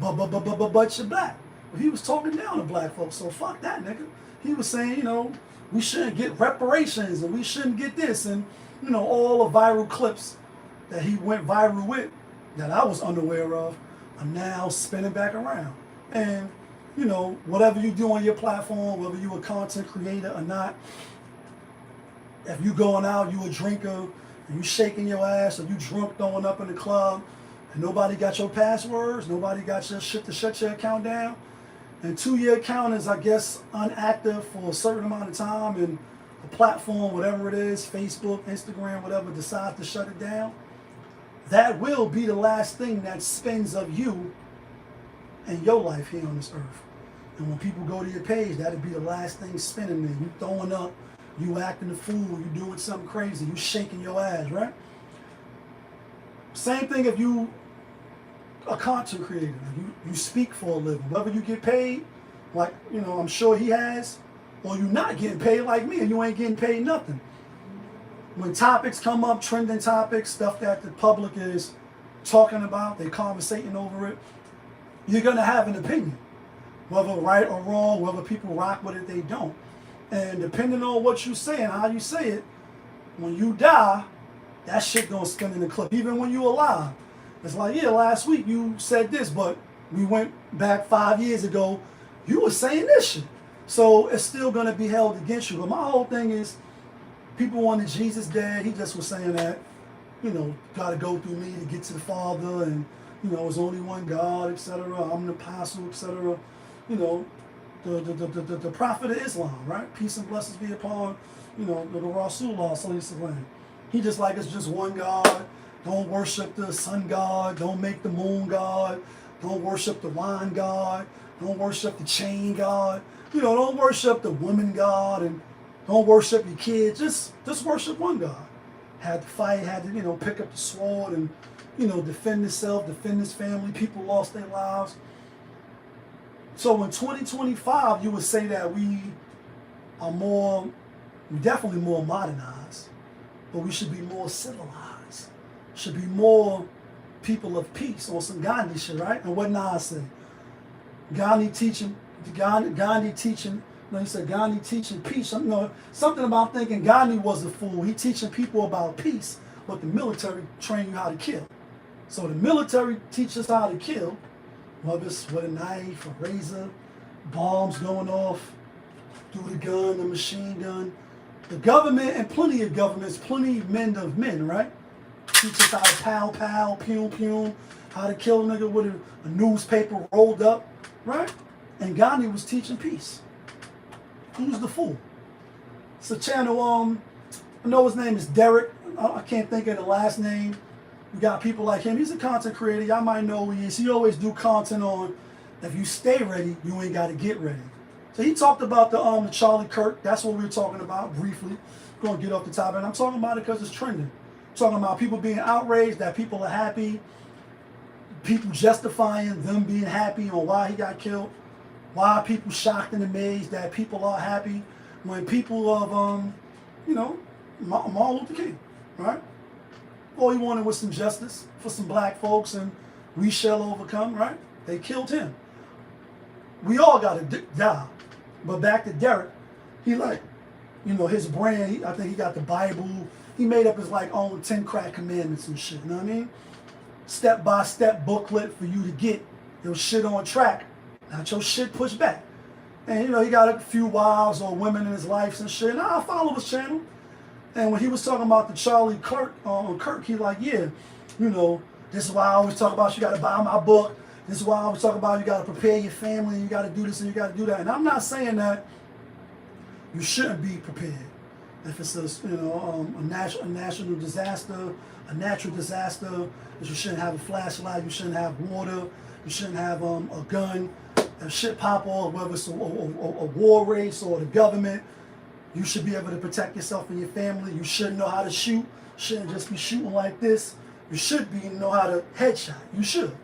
A: but you're black. Well, he was talking down to black folks, so fuck that, nigga. He was saying, you know, we shouldn't get reparations and we shouldn't get this, and, you know, all the viral clips that he went viral with that I was unaware of are now spinning back around. And, you know, whatever you do on your platform, whether you're a content creator or not, if you going out, you a drinker, and you shaking your ass, or you drunk throwing up in the club, and nobody got your passwords, nobody got your shit to shut your account down, and 2-year account is, I guess, inactive for a certain amount of time, and the platform, whatever it is, Facebook, Instagram, whatever, decides to shut it down, that will be the last thing that spins of you and your life here on this earth. And when people go to your page, that'll be the last thing spinning there. You throwing up, you acting a fool, you doing something crazy, you shaking your ass, right? Same thing if you a content creator, you speak for a living, whether you get paid, like, you know, I'm sure he has, or you not getting paid like me and you ain't getting paid nothing. When topics come up, trending topics, stuff that the public is talking about, they conversating over it, you're gonna have an opinion, whether right or wrong, whether people rock with it, they don't. And depending on what you say and how you say it, when you die, that shit gonna spin in the clip. Even when you alive, it's like, yeah, last week you said this, but we went back 5 years ago, you were saying this shit. So it's still gonna be held against you. But my whole thing is, people wanted Jesus dead. He just was saying that, you know, gotta go through me to get to the Father, and, you know, there's only one God, etc. I'm the apostle, etc. You know, the prophet of Islam, right? Peace and blessings be upon, you know, the Rasulullah sallallahu alaihi wasallam. He just like, it's just one God. Don't worship the sun god. Don't make the moon god. Don't worship the wine god. Don't worship the chain god. You know, don't worship the woman god, and don't worship your kids. Just worship one God. Had to fight, had to, you know, pick up the sword and, you know, defend himself, defend his family. People lost their lives. So in 2025, you would say that we are we're definitely more modernized, but we should be more civilized. Should be more people of peace, on some Gandhi shit, right? And what Nas say? Gandhi teaching, no, he said Gandhi teaching peace. No, something about thinking Gandhi was a fool. He teaching people about peace, but the military train you how to kill. So the military teaches how to kill, whether it's with a knife, a razor, bombs going off through the gun, the machine gun. The government, and plenty of governments, plenty of men, right? Teach us how to pow, pow, pew, pew, how to kill a nigga with a newspaper rolled up, right? And Gandhi was teaching peace. Who's the fool? It's a channel, I know his name is Derek. I can't think of the last name. We got people like him. He's a content creator. Y'all might know who he is. He always do content on, if you stay ready, you ain't got to get ready. So he talked about the Charlie Kirk. That's what we were talking about briefly. We're going to get off the topic. And I'm talking about it because it's trending. I'm talking about people being outraged, that people are happy, people justifying them being happy on why he got killed, why are people shocked and amazed that people are happy when people of, you know, Martin Luther King, right? All he wanted was some justice for some black folks, and we shall overcome, right? They killed him. We all got to die. But back to Derek, he like, you know, his brand, I think he got the Bible. He made up his like own 10 crack commandments and shit, you know what I mean? Step-by-step booklet for you to get your shit on track, not your shit pushed back. And, you know, he got a few wives or women in his life and shit. And I follow his channel. And when he was talking about the Charlie Kirk, he like, yeah, you know, this is why I always talk about you got to buy my book. This is why I always talk about you got to prepare your family. And you got to do this and you got to do that. And I'm not saying that you shouldn't be prepared. If it's a, you know, a national disaster, a natural disaster, that you shouldn't have a flashlight, you shouldn't have water, you shouldn't have a gun. If shit pop off, whether it's a war race or the government, you should be able to protect yourself and your family. You should know how to shoot. You shouldn't just be shooting like this. You should know how to headshot. You should.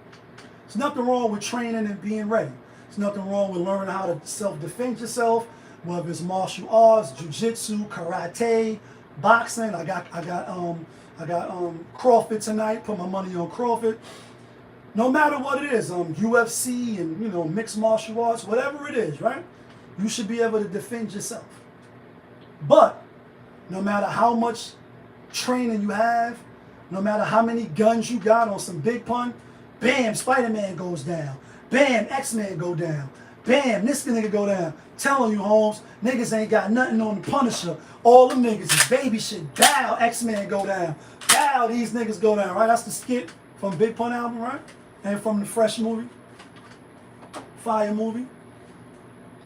A: There's nothing wrong with training and being ready. There's nothing wrong with learning how to self-defend yourself, whether it's martial arts, jiu-jitsu, karate, boxing. I got Crawford tonight. Put my money on Crawford. No matter what it is, UFC and, you know, mixed martial arts, whatever it is, right? You should be able to defend yourself. But no matter how much training you have, no matter how many guns you got on some big pun, bam, Spider-Man goes down. Bam, X-Men go down. Bam, this nigga go down. Telling you, Holmes, niggas ain't got nothing on the Punisher. All them niggas is baby shit. Bow, X-Men go down. Bow, these niggas go down, right? That's the skit from Big Pun album, right? And from the Fresh movie, Fire movie.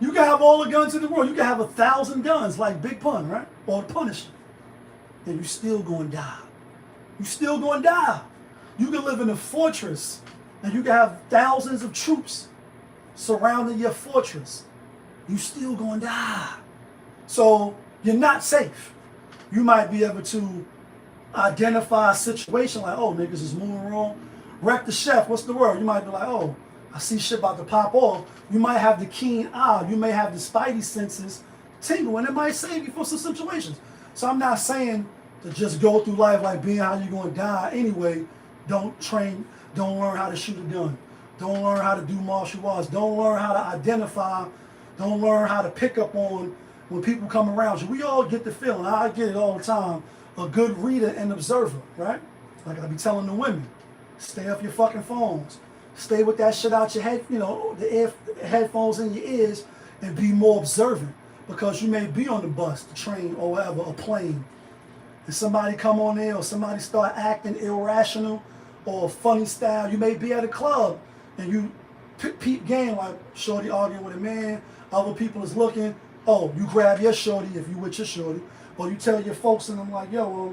A: You can have all the guns in the world. You can have 1,000 guns like Big Pun, right? Or the Punisher. And you still gonna die. You still gonna die. You can live in a fortress and you can have thousands of troops surrounding your fortress. You still gonna die. So you're not safe. You might be able to identify a situation like, oh, niggas is moving wrong. Wreck the chef, what's the word? You might be like, oh, I see shit about to pop off. You might have the keen eye. You may have the spidey senses tingle, and it might save you from some situations. So I'm not saying to just go through life like being how you're going to die anyway. Don't train. Don't learn how to shoot a gun. Don't learn how to do martial arts. Don't learn how to identify. Don't learn how to pick up on when people come around you. We all get the feeling. I get it all the time. A good reader and observer, right? Like I be telling the women, stay off your fucking phones. Stay with that shit out your head, you know, the headphones in your ears, and be more observant. Because you may be on the bus, the train, or whatever, a plane, and somebody come on there, or somebody start acting irrational or funny style. You may be at a club, and you peep game like shorty arguing with a man, other people is looking. Oh, you grab your shorty if you with your shorty, or you tell your folks, and I'm like, yo, all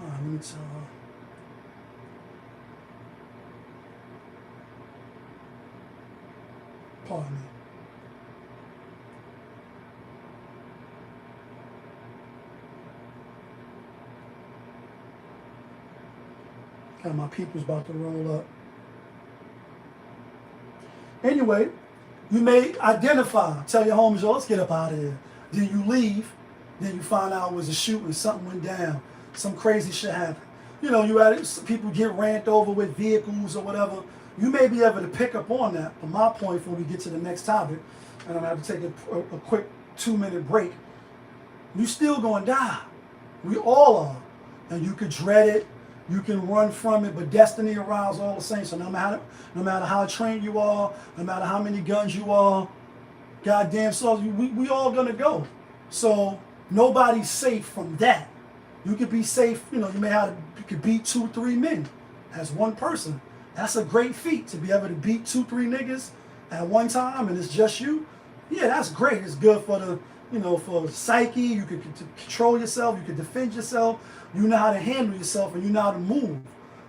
A: right, let me tell her. Pardon me. Got my people's about to roll up. Anyway, you may identify, tell your homies, yo, let's get up out of here. Then you leave, then you find out it was a shooting, something went down, some crazy shit happened. You know, you had it, people get ran over with vehicles or whatever. You may be able to pick up on that. But my point before we get to the next topic, and I'm going to have to take a quick 2-minute break, you still going to die. We all are. And you could dread it, you can run from it, but destiny arrives all the same. So no matter how trained you are, no matter how many guns you are, goddamn souls, we all going to go. So nobody's safe from that. You could be safe, you know, you could beat 2-3 men as one person. That's a great feat to be able to beat 2-3 niggas at one time and it's just you. Yeah, that's great. It's good for the, you know, for psyche. You can control yourself. You can defend yourself. You know how to handle yourself and you know how to move.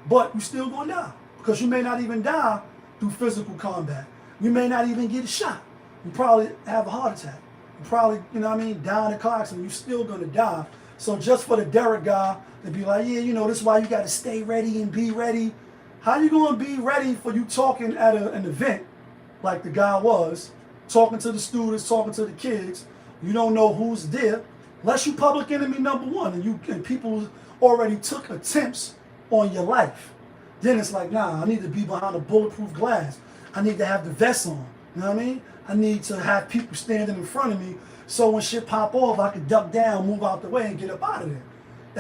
A: But you still gonna die because you may not even die through physical combat. You may not even get shot. You probably have a heart attack. You probably, you know what I mean, die in a car accident. You're still gonna die. So just for the Derek guy to be like, yeah, you know, this is why you got to stay ready and be ready. How you going to be ready for you talking at an event like the guy was talking to the students, talking to the kids. You don't know who's there, unless you public enemy #1 and people already took attempts on your life. Then it's like, nah, I need to be behind a bulletproof glass. I need to have the vest on. You know what I mean? I need to have people standing in front of me so when shit pop off, I can duck down, move out the way, and get up out of there.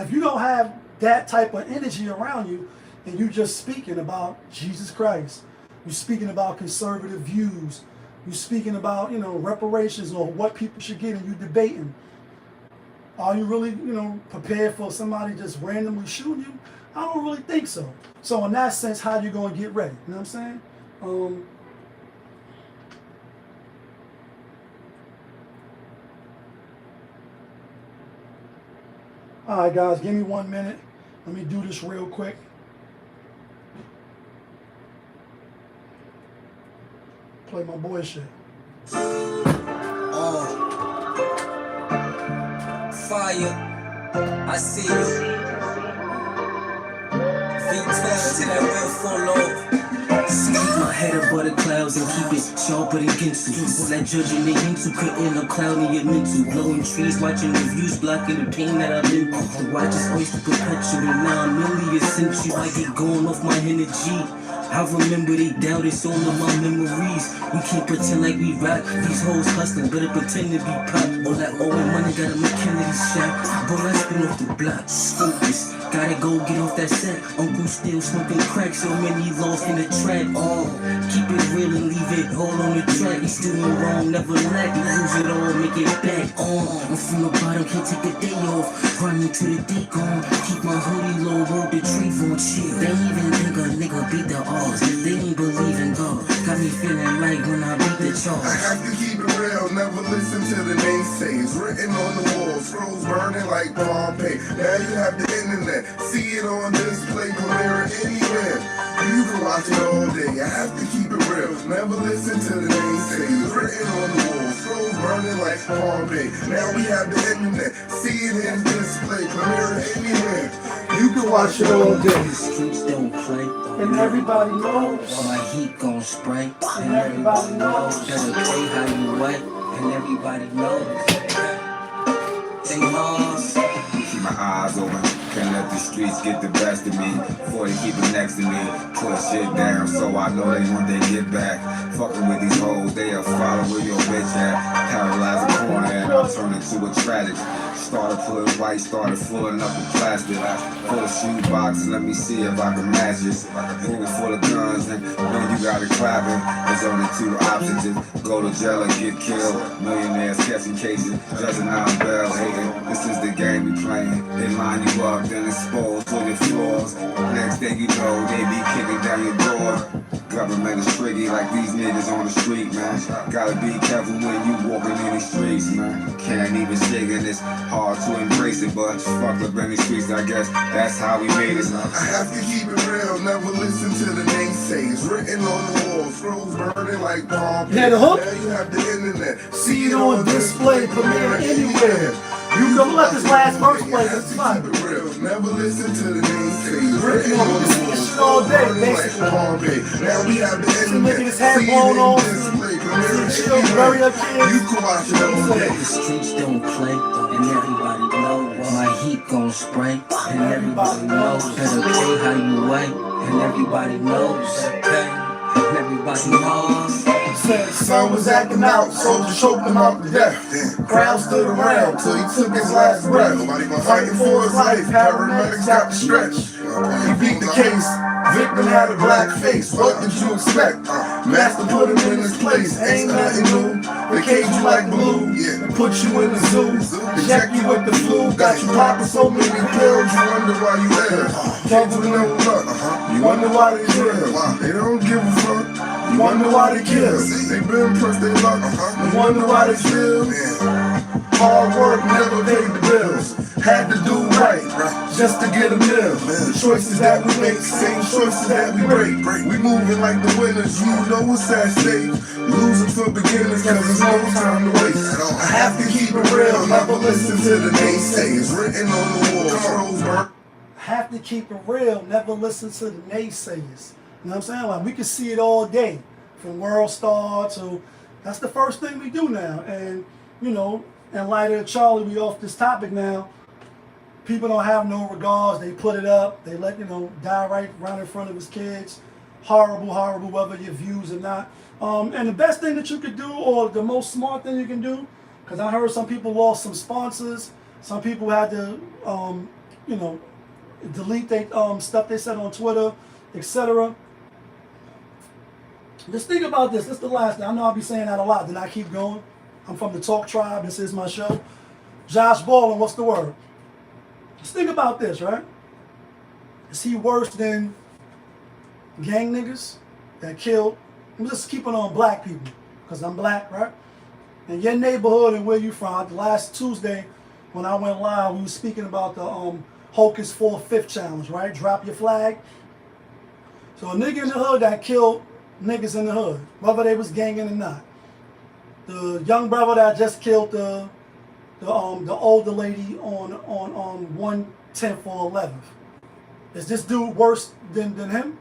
A: If you don't have that type of energy around you, and you just speaking about Jesus Christ, you're speaking about conservative views, you're speaking about, reparations or what people should get, and you debating. Are you really, prepared for somebody just randomly shooting you? I don't really think so. So in that sense, how you gonna get ready? You know what I'm saying? All right, guys, give me 1 minute. Let me do this real quick. Play my boy shit.
D: Fire, I see you. V12 till that will fall off. Keep my head above the clouds and keep it sharper than Ginsu. People that judging they into creating a cloud in your mental. Blowing trees, watching the views, blocking the pain that I've been through. The watch is oyster perpetual, now I'm nearly essential. I get going off my energy. I remember they doubted all of my memories. We can't pretend like we rock. These hoes hustling, better pretend to be pop. All that old money got a McKinney shot. Boy, I spin off the block. Focus, gotta go get off that set. Uncle still smoking crack, so many lost in the track. Keep it real and leave it all on the track. He's still wrong, never lack. You lose it all, make it back. I'm from the bottom, can't take a day off. Run to the day gone. Keep my hoodie low, roll the tree for chill. They even think a nigga beat the odds. They ain't believe in God. Got me feeling like when I beat the charge.
B: I have to keep it real, never listen to the naysays. Written on the wall, scrolls burning like Pompeii. Now you have the internet, see it on display, premiere it anywhere. You can watch it all day. I have to keep it real, never listen to the naysays. Written on the wall, scrolls burning like Pompeii. Now we have the internet, see it in display, premiere it anywhere.
A: You can watch it all day.
D: The streets don't play.
A: And everybody knows.
D: All my heat gon' spray.
A: And everybody knows.
D: Better play how you wet. And everybody knows. They lost.
E: Keep my eyes open, can't let the streets get the best of me. Before they keep it next to me, put shit down so I know they want they get back. Fucking with these hoes, they'll follow where your bitch at. Paralyze the corner and I'll turn into a tragedy. Started pulling white, started filling up with plastic. Full of shoe boxes, let me see if I can match this. Room full of guns and know you got it clapping. There's only two options, go to jail or get killed. Millionaires catching cases, judging on bail hating. This is the game we playing. They line you up, then expose to your flaws. Next thing you know, they be kicking down your door. Government is tricky like these niggas on the street, man. Gotta be careful when you walking in these streets, man. Can't even shake it, it's hard to embrace it, but fuck up in these streets, I guess that's how we made it.
B: I have to keep it real, never listen to the naysays. Written on the wall, scrolls burning like Pompeii.
A: Yeah, the hook?
B: Now you have the internet,
A: See it on display, premiere anywhere. You don't let this last verse play, that's fine.
B: Keep it real, never listen to the naysays.
A: Written on this shit all day, basically.
B: Now we have the internet,
A: Making his head
B: see
A: blown
B: it
A: off.
B: in display, premiere
A: Chill,
B: anywhere.
A: bury your kids.
B: You can watch it all day.
D: The streets don't play, and everybody knows. All my heat gon' spray, and everybody knows. Better play how you wait, and everybody knows. And everybody knows.
B: Son was acting out, soldiers choked him out to death. Crowd stood around till he took his last breath. Fighting for his life, paramedics got the stretch. He beat the case, victim had a black face. What did you expect? Master put him in his place, ain't nothing new. They cage you like blue, and put you in the zoo. Inject you with the flu, got you popping so many pills. You wonder why you there. Can't do no luck. You wonder why they kill. They don't give a fuck. You wonder why they kill. They been pressed they luck. You wonder why they feel. Hard work never paid the bills. Had to do right, just to get a meal. The choices that we make, same choices that we break. We moving like the winners, you know what's at stake. Losing for beginners, cause there's no time to waste. I have to keep it real, never listen to the naysayers. Written on the wall,
A: Have to keep it real, never listen to the naysayers. You know what I'm saying? Like, we can see it all day, from World Star to That's the first thing we do now. And, you know, in light of Charlie, we off this topic now. People don't have no regards. They put it up. They let, you know, die right in front of his kids. Horrible, horrible, whether your views or not. And the best thing that you could do, or the most smart thing you can do, because I heard some people lost some sponsors. Some people had to, you know, delete their stuff they said on Twitter, etc. Just think about this. This is the last thing. I know I'll be saying that a lot. Then I keep going. I'm from the Talk Tribe. This is my show. Josh Ballin, what's the word? Just think about this, right? Is he worse than gang niggas that killed? I'm just keeping on black people because I'm black, right? In your neighborhood and where you from, last Tuesday when I went live, we were speaking about the Hocus 4/5 challenge, right? Drop your flag. So a nigga in the hood that killed niggas in the hood, whether they was ganging or not. The young brother that just killed the older lady on 1/10 or 11th. Is this dude worse than him?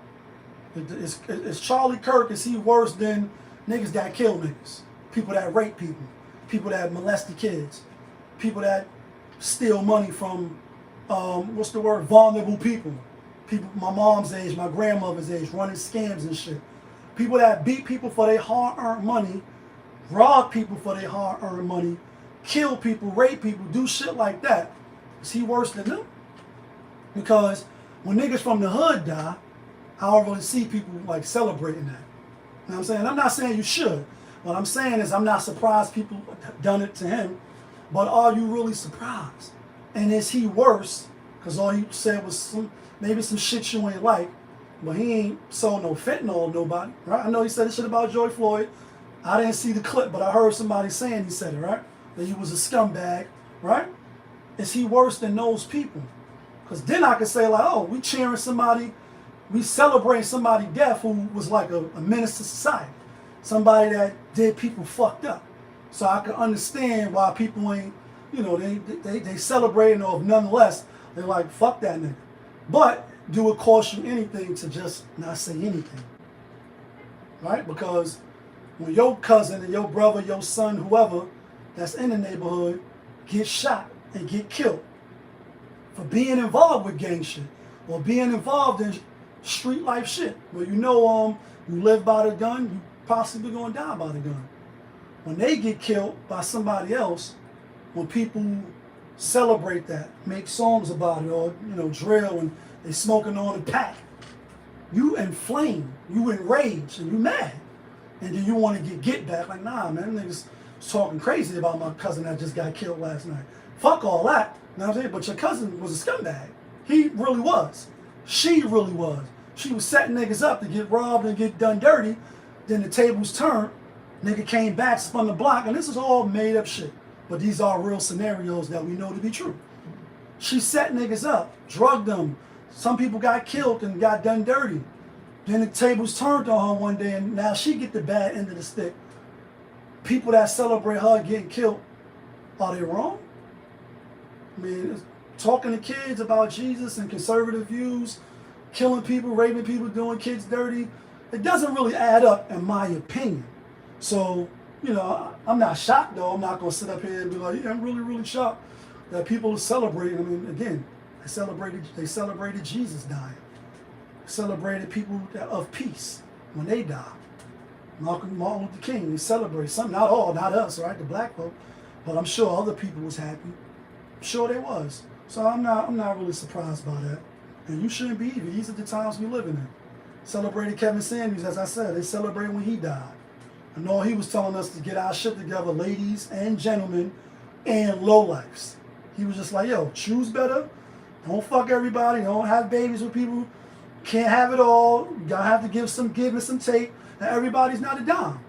A: Is Charlie Kirk, is he worse than niggas that kill niggas? People that rape people, people that molest the kids, people that steal money from, what's the word, vulnerable people. People my mom's age, my grandmother's age, running scams and shit. People that beat people for their hard-earned money, rob people for their hard-earned money, kill people, rape people, do shit like that. Is he worse than them? Because when niggas from the hood die, I don't really see people like celebrating that. You know what I'm saying? I'm not saying you should. What I'm saying is I'm not surprised people have done it to him, but are you really surprised? And is he worse? Because all he said was maybe some shit you ain't like, but he ain't sold no fentanyl to nobody, right? I know he said this shit about George Floyd. I didn't see the clip, but I heard somebody saying he said it, right? That he was a scumbag, right? Is he worse than those people? Because then I could say like, oh, we cheering somebody, we celebrate somebody's death who was like a menace to society. Somebody that did people fucked up. So I can understand why people ain't, you know, they celebrating, or nonetheless, they're like, fuck that nigga. But do it cost you anything to just not say anything? Right? Because when your cousin and your brother, your son, whoever that's in the neighborhood get shot and get killed for being involved with gang shit or being involved in street life shit, where you know you live by the gun, you possibly gonna die by the gun. When they get killed by somebody else, when people celebrate that, make songs about it, or you know, drill and they smoking on the pack, you inflame, you enrage, and you mad, and then you want to get back. Like, nah, man, them niggas was talking crazy about my cousin that just got killed last night. Fuck all that, you know what I'm saying? But your cousin was a scumbag. He really was. She really was. She was setting niggas up to get robbed and get done dirty. Then the tables turned. Nigga came back, spun the block, and this is all made up shit. But these are real scenarios that we know to be true. She set niggas up, drugged them. Some people got killed and got done dirty. Then the tables turned on her one day, and now she get the bad end of the stick. People that celebrate her getting killed, are they wrong? I mean, talking to kids about Jesus and conservative views, killing people, raping people, doing kids dirty, it doesn't really add up in my opinion. So, you know, I'm not shocked though. I'm not going to sit up here and be like, yeah, I'm really, really shocked that people are celebrating. I mean, again, they celebrated Jesus dying. Celebrated people of peace when they died. Martin Luther King, they celebrate some, not all, not us, right? The black folk, but I'm sure other people was happy. I'm sure they was. So I'm not really surprised by that. And you shouldn't be either. These are the times we're living in. Celebrated Kevin Samuels, as I said, they celebrated when he died. And all he was telling us to get our shit together, ladies and gentlemen and lowlifes. He was just like, yo, choose better. Don't fuck everybody. Don't have babies with people. Can't have it all. You gotta have to give and some take. And everybody's not a dime.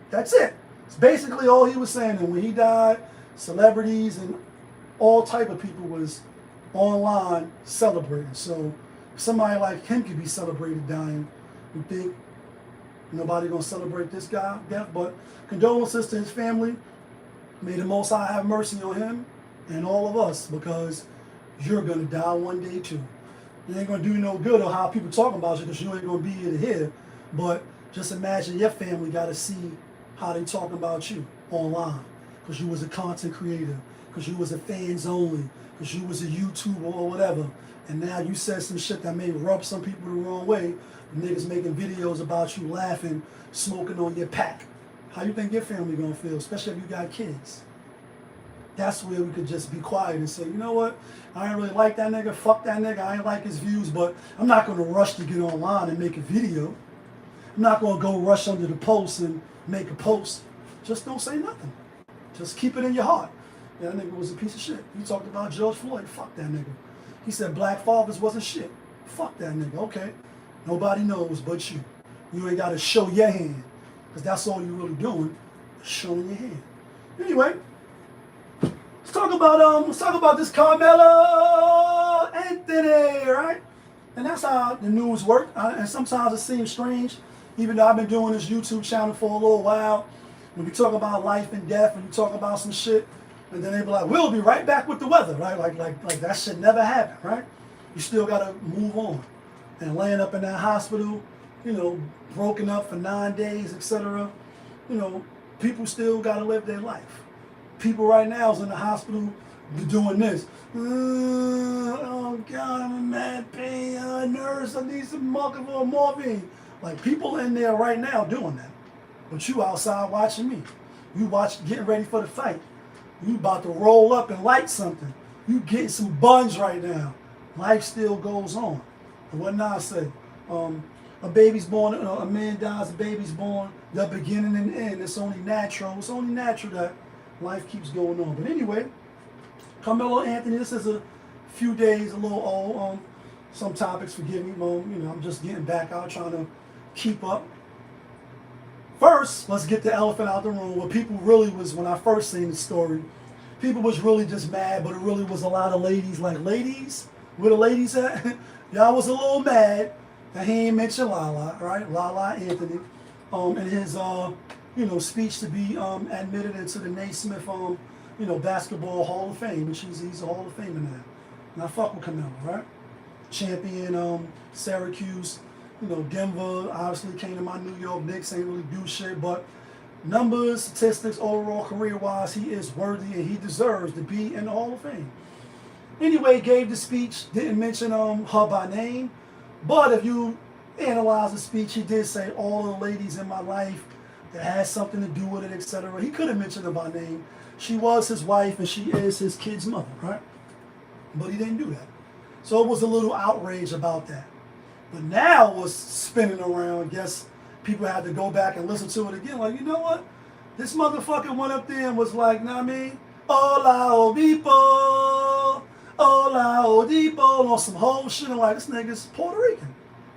A: That's it. It's basically all he was saying. And when he died, celebrities and all type of people was online celebrating. So somebody like him could be celebrated dying. You think nobody gonna celebrate this guy death? But condolences to his family. May the Most High have mercy on him and all of us, because you're gonna die one day too. You ain't gonna do no good on how people talking about you, because you ain't gonna be here to hear. But just imagine your family gotta see how they talking about you online, because you was a content creator, because you was a fans only, because you was a YouTuber or whatever, and now you said some shit that may rub some people the wrong way. Niggas making videos about you laughing, smoking on your pack. How you think your family gonna feel, especially if you got kids? That's where we could just be quiet and say, you know what, I ain't really like that nigga, fuck that nigga, I ain't like his views, but I'm not gonna rush to get online and make a video. I'm not gonna go rush under the post and make a post. Just don't say nothing. Just keep it in your heart. Yeah, that nigga was a piece of shit. You talked about George Floyd, fuck that nigga. He said black fathers wasn't shit. Fuck that nigga, okay. Nobody knows but you. You ain't gotta show your hand, because that's all you're really doing, showing your hand. Anyway, let's talk about this Carmelo Anthony, right? And that's how the news work. And sometimes it seems strange, even though I've been doing this YouTube channel for a little while. When we talk about life and death, and we talk about some shit, and then they be like, "We'll be right back with the weather," right? Like that shit never happened, right? You still gotta move on. And laying up in that hospital, you know, broken up for 9 days, etc. You know, people still gotta live their life. People right now is in the hospital doing this. Oh God, I'm in mad pain. Nurse, I need some morphine. Like people in there right now doing that. But you outside watching me. You getting ready for the fight. You about to roll up and light something. You getting some buns right now. Life still goes on. And what Nas say? A baby's born, a man dies, a baby's born, the beginning and end. It's only natural. It's only natural that life keeps going on. But anyway, Carmelo Anthony, this is a few days, a little old. Some topics, forgive me, you know, I'm just getting back out, trying to keep up. First, let's get the elephant out the room. What people really was, when I first seen the story, people was really just mad, but it really was a lot of ladies, like, ladies? Where the ladies at? Y'all was a little mad that he ain't mentioned Lala, right? Lala Anthony, in his, you know, speech to be admitted into the Naismith, you know, basketball Hall of Fame, which he's a Hall of Famer now. And I fuck with Carmelo, right? Champion, Syracuse, you know, Denver, obviously came to my New York Knicks, ain't really do shit, but numbers, statistics, overall career-wise, he is worthy and he deserves to be in the Hall of Fame. Anyway, gave the speech, didn't mention her by name, but if you analyze the speech, he did say all the ladies in my life that has something to do with it, etc. He could have mentioned her by name. She was his wife and she is his kid's mother, right? But he didn't do that. So it was a little outrage about that. But now it was spinning around. I guess people had to go back and listen to it again. Like, you know what? This motherfucker went up there and was like, nah, I mean, hola, Odipo, hola, Odipo, on some whole shit. And like, this nigga's Puerto Rican.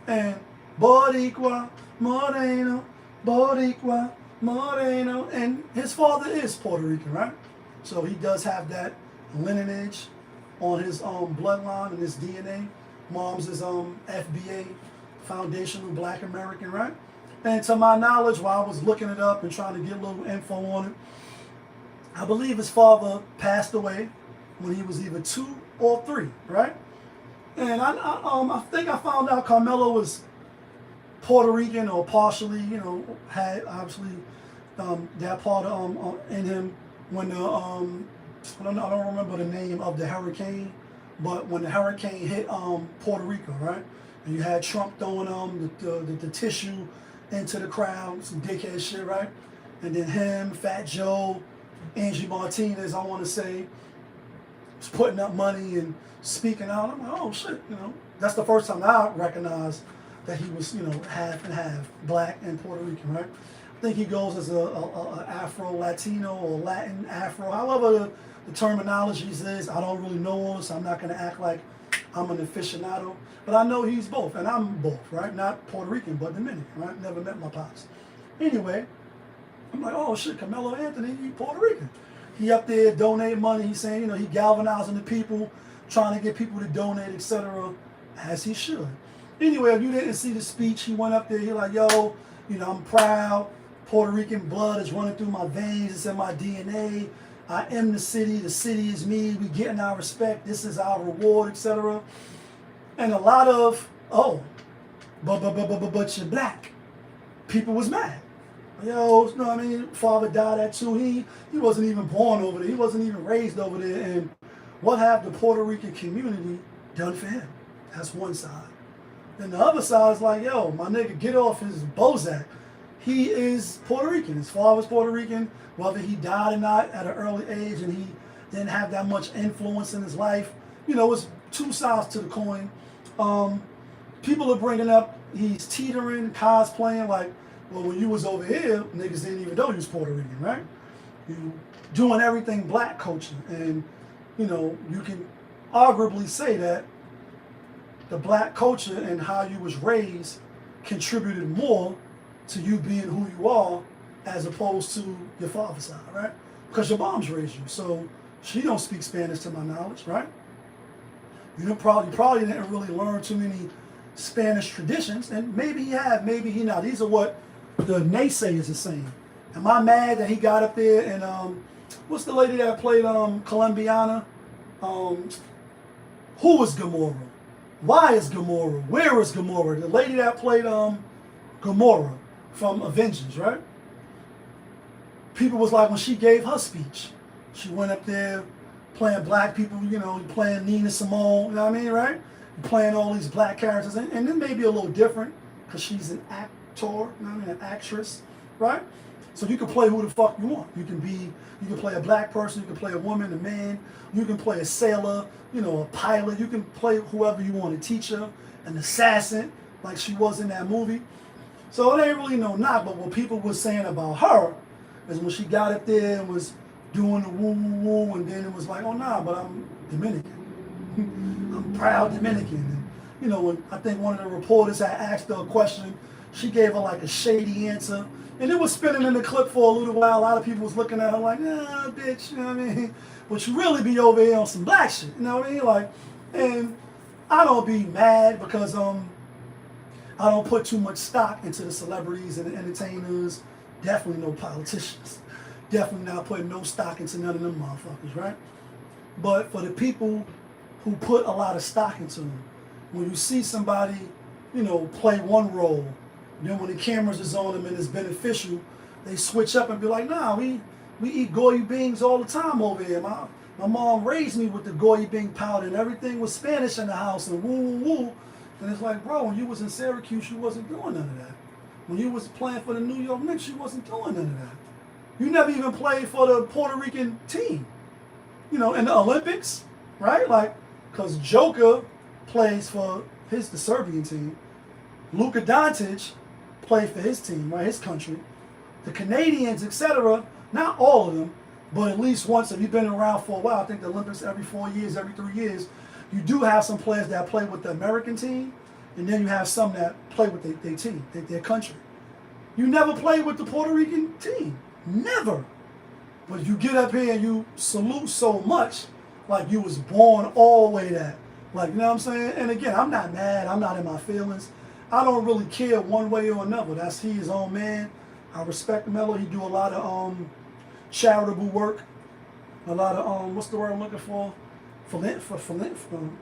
A: And Boricua, Moreno, Boricua, Moreno. And his father is Puerto Rican, right? So he does have that lineage on his bloodline and his DNA. Mom's is FBA, Foundational Black American, right? And to my knowledge, while I was looking it up and trying to get a little info on it, I believe his father passed away when he was either 2 or 3, right? And I think I found out Carmelo was Puerto Rican or partially, you know, had obviously that part in him when the I don't remember the name of the hurricane, but when the hurricane hit Puerto Rico, right? And you had Trump throwing the tissue into the crowd, some dickhead shit, right? And then him, Fat Joe, Angie Martinez, I want to say, was putting up money and speaking out. I'm like, oh shit, you know. That's the first time I recognized that he was, you know, half and half, black and Puerto Rican, right? I think he goes as a Afro-Latino or Latin Afro, however the terminologies is. I don't really know him, so I'm not going to act like I'm an aficionado. But I know he's both, and I'm both, right? Not Puerto Rican, but Dominican, right? Never met my pops. Anyway, I'm like, oh shit, Carmelo Anthony, he Puerto Rican. He up there donating money. He's saying, you know, he galvanizing the people, trying to get people to donate, etc., as he should. Anyway, if you didn't see the speech, he went up there, he like, yo, you know, I'm proud. Puerto Rican blood is running through my veins. It's in my DNA. I am the city is me, we getting our respect, this is our reward, etc. And a lot of, oh, but you're black. People was mad. Yo, you know what I mean? Father died at 2. He wasn't even born over there. He wasn't even raised over there. And what have the Puerto Rican community done for him? That's one side. Then the other side is like, yo, my nigga, get off his Bozak. He is Puerto Rican. His father was Puerto Rican. Whether he died or not at an early age and he didn't have that much influence in his life, you know, it's two sides to the coin. People are bringing up he's teetering, cosplaying, like, well, when you was over here, niggas didn't even know you was Puerto Rican, right? You doing everything black culture. And, you know, you can arguably say that the black culture and how you was raised contributed more to you being who you are as opposed to your father's side, right? Because your mom's raised you. So she don't speak Spanish to my knowledge, right? You probably didn't really learn too many Spanish traditions, and maybe he had, maybe he not. These are what the naysayers are saying. Am I mad that he got up there and what's the lady that played Colombiana? Who was Gamora? Why is Gamora? Where is Gamora? The lady that played Gamora from Avengers, right? People was like, when she gave her speech, she went up there playing black people, you know, playing Nina Simone, you know what I mean, right? Playing all these black characters, and it may be a little different because she's an actor, you know what I mean, an actress, right? So you can play who the fuck you want. You can play a black person, you can play a woman, a man, you can play a sailor, you know, a pilot, you can play whoever you want, a teacher, an assassin, like she was in that movie. So it ain't really no knock, but what people were saying about her is when she got up there and was doing the woo woo woo, and then it was like, oh nah, but I'm Dominican. I'm proud Dominican. And, you know, when I think one of the reporters had asked her a question, she gave her like a shady answer. And it was spinning in the clip for a little while. A lot of people was looking at her like, nah, bitch, you know what I mean? But you really be over here on some black shit, you know what I mean? Like, and I don't be mad because I don't put too much stock into the celebrities and the entertainers. Definitely no politicians. Definitely not putting no stock into none of them motherfuckers, right? But for the people who put a lot of stock into them, when you see somebody, you know, play one role, then when the cameras is on them and it's beneficial, they switch up and be like, nah, we eat goyi beans all the time over here. My mom raised me with the goyi bean powder and everything was Spanish in the house and woo woo woo. And it's like, bro, when you was in Syracuse, you wasn't doing none of that. When you was playing for the New York Knicks, you wasn't doing none of that. You never even played for the Puerto Rican team, you know, in the Olympics, right? Like, because Joker plays for the Serbian team. Luka Doncic played for his team, right, his country. The Canadians, etc., not all of them, but at least once, if you've been around for a while, I think the Olympics every 4 years, every 3 years, you do have some players that play with the American team, and then you have some that play with their team, their country. You never played with the Puerto Rican team. Never. But you get up here and you salute so much, like you was born all the way that. Like, you know what I'm saying? And again, I'm not mad. I'm not in my feelings. I don't really care one way or another. That's his own man. I respect Mello. He do a lot of charitable work. A lot of, what's the word I'm looking for? Philanthropy. I'm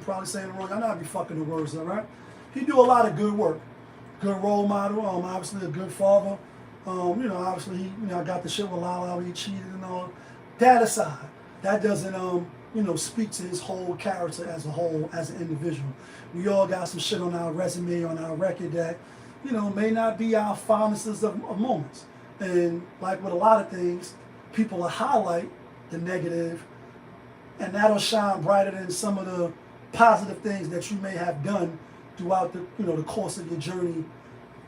A: probably saying it wrong. I know I be fucking the words up, right? He do a lot of good work. Good role model. Obviously a good father. You know, obviously he, you know, got the shit with Lala, he cheated and all. That aside, that doesn't, you know, speak to his whole character as a whole, as an individual. We all got some shit on our resume, on our record that, you know, may not be our fondest of moments. And like with a lot of things, people will highlight the negative, and that'll shine brighter than some of the positive things that you may have done throughout the, you know, the course of your journey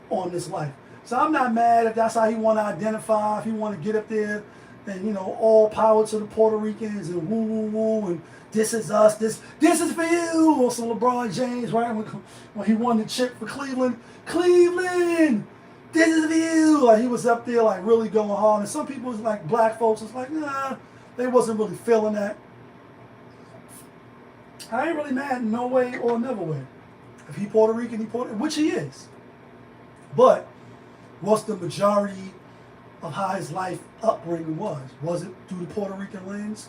A: on this life. So I'm not mad if that's how he want to identify, if he want to get up there and, you know, all power to the Puerto Ricans and woo woo woo and this is us, this is for you, or some LeBron James, right? When he won the chip for Cleveland, this is for you. Like he was up there like really going hard. And some people was like black folks was like, nah, they wasn't really feeling that. I ain't really mad in no way or another way. If he Puerto Rican, which he is. But what's the majority of how his life upbringing was? Was it through the Puerto Rican lens?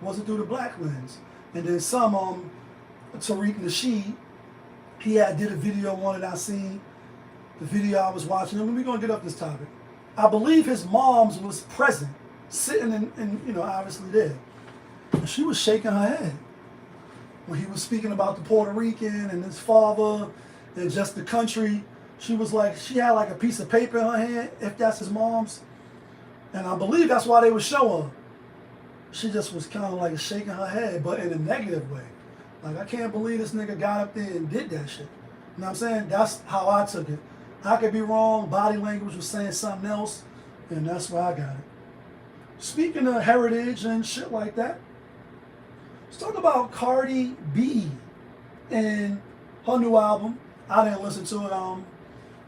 A: Was it through the black lens? And then some, Tariq Nasheed, he did a video on it I seen the video I was watching, and we're gonna get up this topic. I believe his mom's was present, sitting in obviously there. And she was shaking her head when he was speaking about the Puerto Rican and his father and just the country. She was like, she had like a piece of paper in her hand, if that's his mom's. And I believe that's why they would show her. She just was kind of like shaking her head, but in a negative way. Like, I can't believe this nigga got up there and did that shit. You know what I'm saying? That's how I took it. I could be wrong. Body language was saying something else, and that's why I got it. Speaking of heritage and shit like that, let's talk about Cardi B and her new album. I didn't listen to it.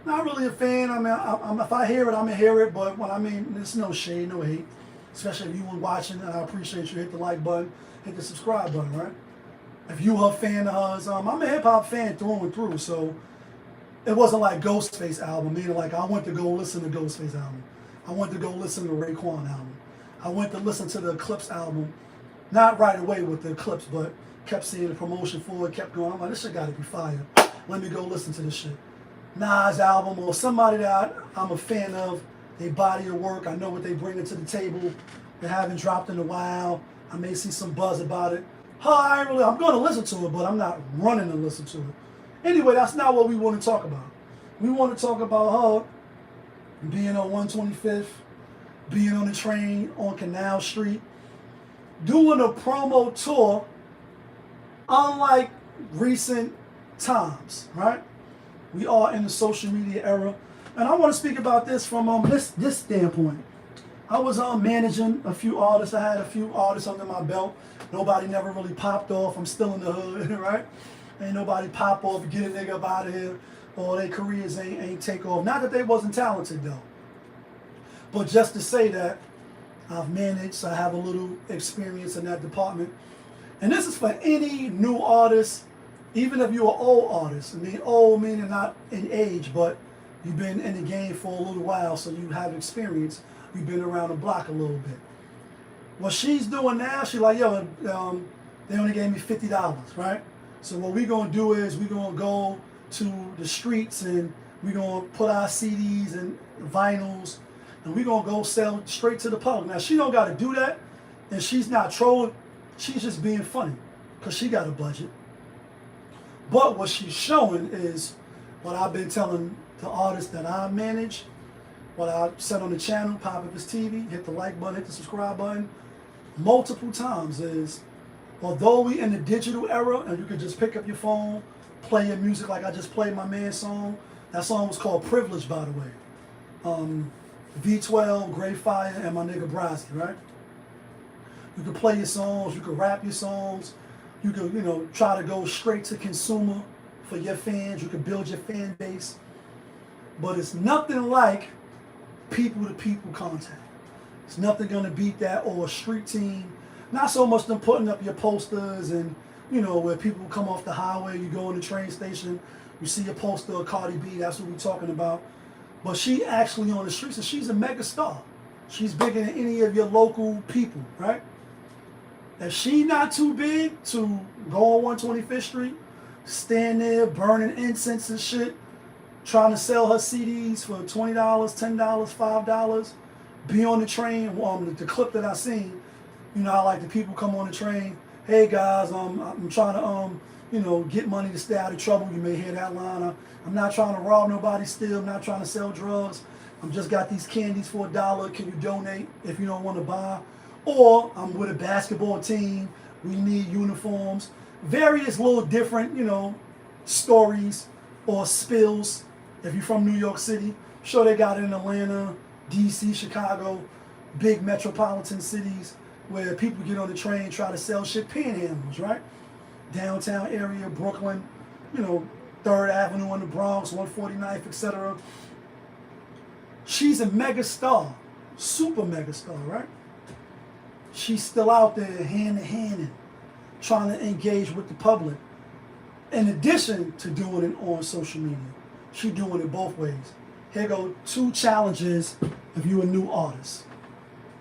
A: Not really a fan. I mean, if I hear it, I'm gonna hear it. But when I mean, there's no shade, no hate. Especially if you were watching, and I appreciate you. Hit the like button, hit the subscribe button, right? If you a fan of hers, I'm a hip hop fan through and through. So it wasn't like Ghostface album. Meaning like I went to go listen to Ghostface album. I went to go listen to Raekwon album. I went to listen to the Eclipse album. Not right away with the Eclipse, but kept seeing the promotion for it, kept going. I'm like, this shit gotta be fire. Let me go listen to this shit. Nas album or somebody that I'm a fan of, they body of work, I know what they bring to the table. They haven't dropped in a while. I may see some buzz about it. I'm going to listen to it, but I'm not running to listen to it. Anyway, that's not what we want to talk about. We want to talk about her being on 125th, being on the train on Canal Street, doing a promo tour, unlike recent times, right? We are in the social media era. And I want to speak about this from this standpoint. I was managing a few artists. I had a few artists under my belt. Nobody never really popped off. I'm still in the hood, right? Ain't nobody pop off, get a nigga up out of here, or their careers ain't take off. Not that they wasn't talented though. But just to say that I've managed, I have a little experience in that department. And this is for any new artist, even if you're an old artist. I mean, old meaning not in age, but you've been in the game for a little while, so you have experience. You've been around the block a little bit. What she's doing now, she's like, yo, they only gave me $50, right? So what we're going to do is we're going to go to the streets and we're going to put our CDs and vinyls and we're going to go sell straight to the public. Now, she don't got to do that, and she's not trolling. She's just being funny because she got a budget. But what she's showing is what I've been telling the artists that I manage, what I said on the channel, Pop Up His TV, hit the like button, hit the subscribe button, multiple times is, although we in the digital era and you could just pick up your phone, play your music like I just played my man's song. That song was called Privilege, by the way. V12, Gray Fire, and my nigga Brosky, right? You could play your songs, you could rap your songs, you could, try to go straight to consumer for your fans, you could build your fan base. But it's nothing like people-to-people contact. It's nothing gonna beat that, or a street team. Not so much them putting up your posters and, where people come off the highway, you go in the train station, you see a poster of Cardi B, that's what we're talking about. But she actually on the streets, and she's a mega star. She's bigger than any of your local people, right? If she not too big to go on 125th Street, stand there burning incense and shit, trying to sell her CDs for $20, $10, $5, be on the train, the clip that I seen, how like the people come on the train, hey guys, I'm trying to, get money to stay out of trouble. You may hear that line. I'm not trying to rob nobody, steal, I'm not trying to sell drugs. I'm just got these candies for $1. Can you donate if you don't want to buy? Or I'm with a basketball team. We need uniforms. Various little different, stories or spills. If you're from New York City, I'm sure they got it in Atlanta, DC, Chicago, big metropolitan cities where people get on the train, try to sell shit, panhandlers, right? Downtown area, Brooklyn, 3rd Avenue in the Bronx, 149th, etc. She's a mega star, super mega star, right? She's still out there hand in hand and trying to engage with the public. In addition to doing it on social media, she's doing it both ways. Here go 2 challenges if you're a new artist.